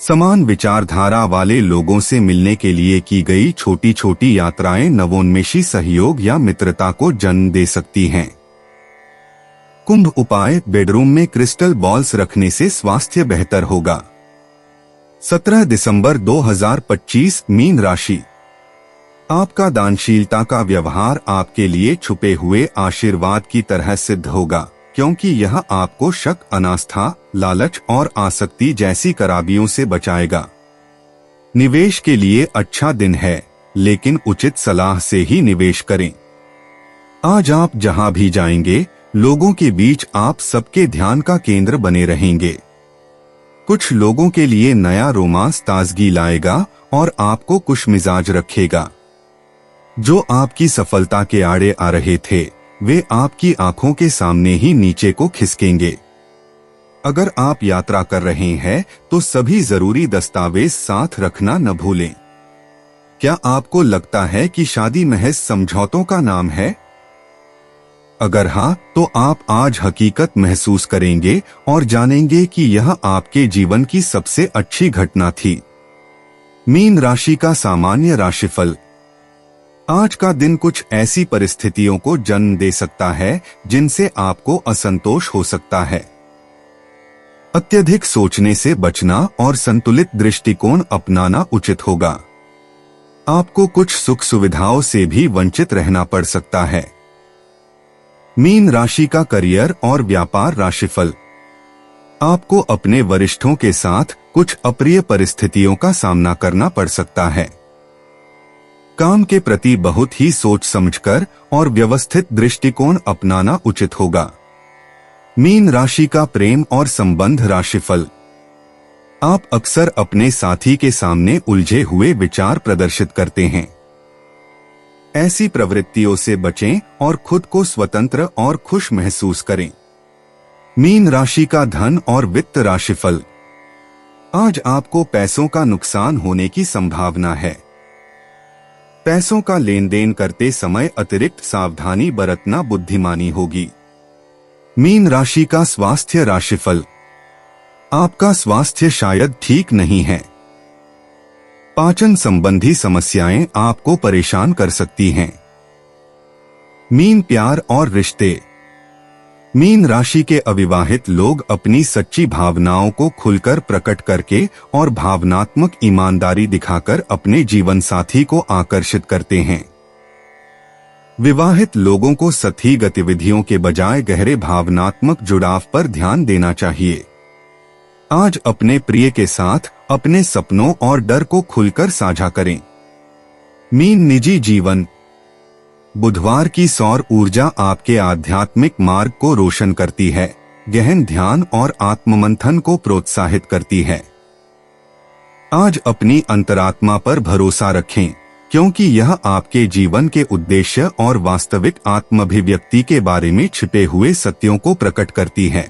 समान विचारधारा वाले लोगों से मिलने के लिए की गई छोटी छोटी यात्राएं नवोन्मेषी सहयोग या मित्रता को जन्म दे सकती हैं। कुंभ उपाय: बेडरूम में क्रिस्टल बॉल्स रखने से स्वास्थ्य बेहतर होगा। 17 दिसंबर 2025। मीन राशि। आपका दानशीलता का व्यवहार आपके लिए छुपे हुए आशीर्वाद की तरह सिद्ध होगा, क्योंकि यह आपको शक, अनास्था, लालच और आसक्ति जैसी खराबियों से बचाएगा। निवेश के लिए अच्छा दिन है, लेकिन उचित सलाह से ही निवेश करें। आज आप जहां भी जाएंगे, लोगों के बीच आप सबके ध्यान का केंद्र बने रहेंगे। कुछ लोगों के लिए नया रोमांस ताजगी लाएगा और आपको खुशमिजाज रखेगा। जो आपकी सफलता के आड़े आ रहे थे, वे आपकी आंखों के सामने ही नीचे को खिसकेंगे। अगर आप यात्रा कर रहे हैं तो सभी जरूरी दस्तावेज साथ रखना न भूलें। क्या आपको लगता है कि शादी महज समझौतों का नाम है? अगर हाँ, तो आप आज हकीकत महसूस करेंगे और जानेंगे कि यह आपके जीवन की सबसे अच्छी घटना थी। मीन राशि का सामान्य राशिफल। आज का दिन कुछ ऐसी परिस्थितियों को जन्म दे सकता है जिनसे आपको असंतोष हो सकता है। अत्यधिक सोचने से बचना और संतुलित दृष्टिकोण अपनाना उचित होगा। आपको कुछ सुख सुविधाओं से भी वंचित रहना पड़ सकता है। मीन राशि का करियर और व्यापार राशिफल। आपको अपने वरिष्ठों के साथ कुछ अप्रिय परिस्थितियों का सामना करना पड़ सकता है। काम के प्रति बहुत ही सोच समझकर और व्यवस्थित दृष्टिकोण अपनाना उचित होगा। मीन राशि का प्रेम और संबंध राशिफल। आप अक्सर अपने साथी के सामने उलझे हुए विचार प्रदर्शित करते हैं। ऐसी प्रवृत्तियों से बचें और खुद को स्वतंत्र और खुश महसूस करें। मीन राशि का धन और वित्त राशिफल। आज आपको पैसों का नुकसान होने की संभावना है। पैसों का लेन देन करते समय अतिरिक्त सावधानी बरतना बुद्धिमानी होगी। मीन राशि का स्वास्थ्य राशिफल। आपका स्वास्थ्य शायद ठीक नहीं है। पाचन संबंधी समस्याएं आपको परेशान कर सकती हैं। मीन प्यार और रिश्ते। मीन राशि के अविवाहित लोग अपनी सच्ची भावनाओं को खुलकर प्रकट करके और भावनात्मक ईमानदारी दिखाकर अपने जीवन साथी को आकर्षित करते हैं। विवाहित लोगों को सतही गतिविधियों के बजाय गहरे भावनात्मक जुड़ाव पर ध्यान देना चाहिए। आज अपने प्रिय के साथ अपने सपनों और डर को खुलकर साझा करें। मीन निजी जीवन। बुधवार की सौर ऊर्जा आपके आध्यात्मिक मार्ग को रोशन करती है, गहन ध्यान और आत्ममंथन को प्रोत्साहित करती है। आज अपनी अंतरात्मा पर भरोसा रखें, क्योंकि यह आपके जीवन के उद्देश्य और वास्तविक आत्माभिव्यक्ति के बारे में छिपे हुए सत्यों को प्रकट करती है।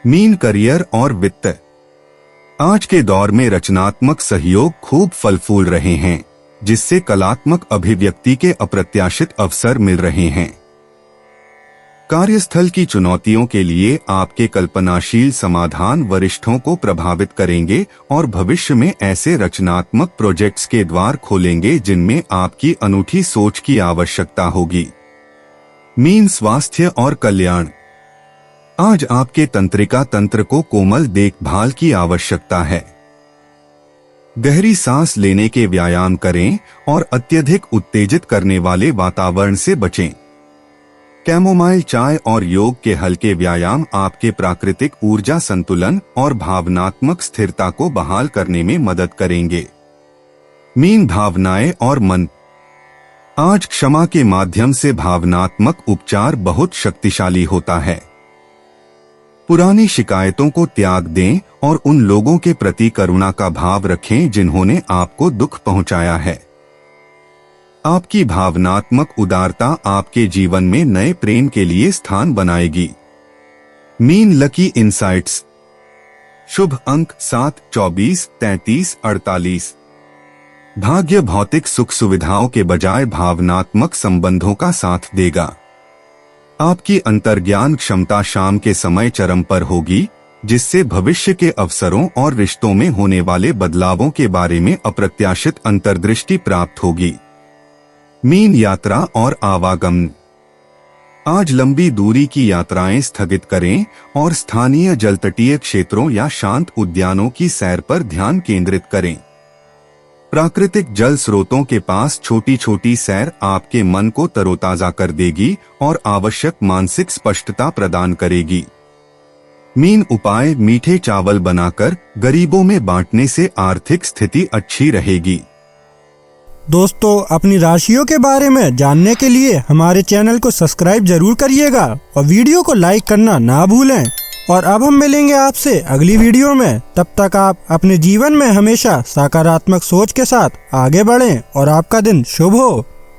मीन करियर और वित्त। आज के दौर में रचनात्मक सहयोग खूब फल फूल रहे हैं, जिससे कलात्मक अभिव्यक्ति के अप्रत्याशित अवसर मिल रहे हैं। कार्यस्थल की चुनौतियों के लिए आपके कल्पनाशील समाधान वरिष्ठों को प्रभावित करेंगे और भविष्य में ऐसे रचनात्मक प्रोजेक्ट्स के द्वार खोलेंगे जिनमें आपकी अनूठी सोच की आवश्यकता होगी। मीन स्वास्थ्य और कल्याण। आज आपके तंत्रिका तंत्र को कोमल देखभाल की आवश्यकता है। गहरी सांस लेने के व्यायाम करें और अत्यधिक उत्तेजित करने वाले वातावरण से बचें। कैमोमाइल चाय और योग के हल्के व्यायाम आपके प्राकृतिक ऊर्जा संतुलन और भावनात्मक स्थिरता को बहाल करने में मदद करेंगे। मीन भावनाएं और मन। आज क्षमा के माध्यम से भावनात्मक उपचार बहुत शक्तिशाली होता है। पुरानी शिकायतों को त्याग दें और उन लोगों के प्रति करुणा का भाव रखें जिन्होंने आपको दुख पहुंचाया है। आपकी भावनात्मक उदारता आपके जीवन में नए प्रेम के लिए स्थान बनाएगी। Mean lucky insights. शुभ अंक 7, 24, 33, 48। भाग्य भौतिक सुख सुविधाओं के बजाय भावनात्मक संबंधों का साथ देगा। आपकी अंतर्ज्ञान क्षमता शाम के समय चरम पर होगी, जिससे भविष्य के अवसरों और रिश्तों में होने वाले बदलावों के बारे में अप्रत्याशित अंतर्दृष्टि प्राप्त होगी। मीन यात्रा और आवागमन। आज लंबी दूरी की यात्राएं स्थगित करें और स्थानीय जलतटीय क्षेत्रों या शांत उद्यानों की सैर पर ध्यान केंद्रित करें। प्राकृतिक जल स्रोतों के पास छोटी छोटी सैर आपके मन को तरोताजा कर देगी और आवश्यक मानसिक स्पष्टता प्रदान करेगी। मीन उपाय। मीठे चावल बनाकर गरीबों में बांटने से आर्थिक स्थिति अच्छी रहेगी। दोस्तों, अपनी राशियों के बारे में जानने के लिए हमारे चैनल को सब्सक्राइब जरूर करिएगा और वीडियो को लाइक करना ना भूलें। और अब हम मिलेंगे आपसे अगली वीडियो में। तब तक आप अपने जीवन में हमेशा सकारात्मक सोच के साथ आगे बढ़ें और आपका दिन शुभ हो।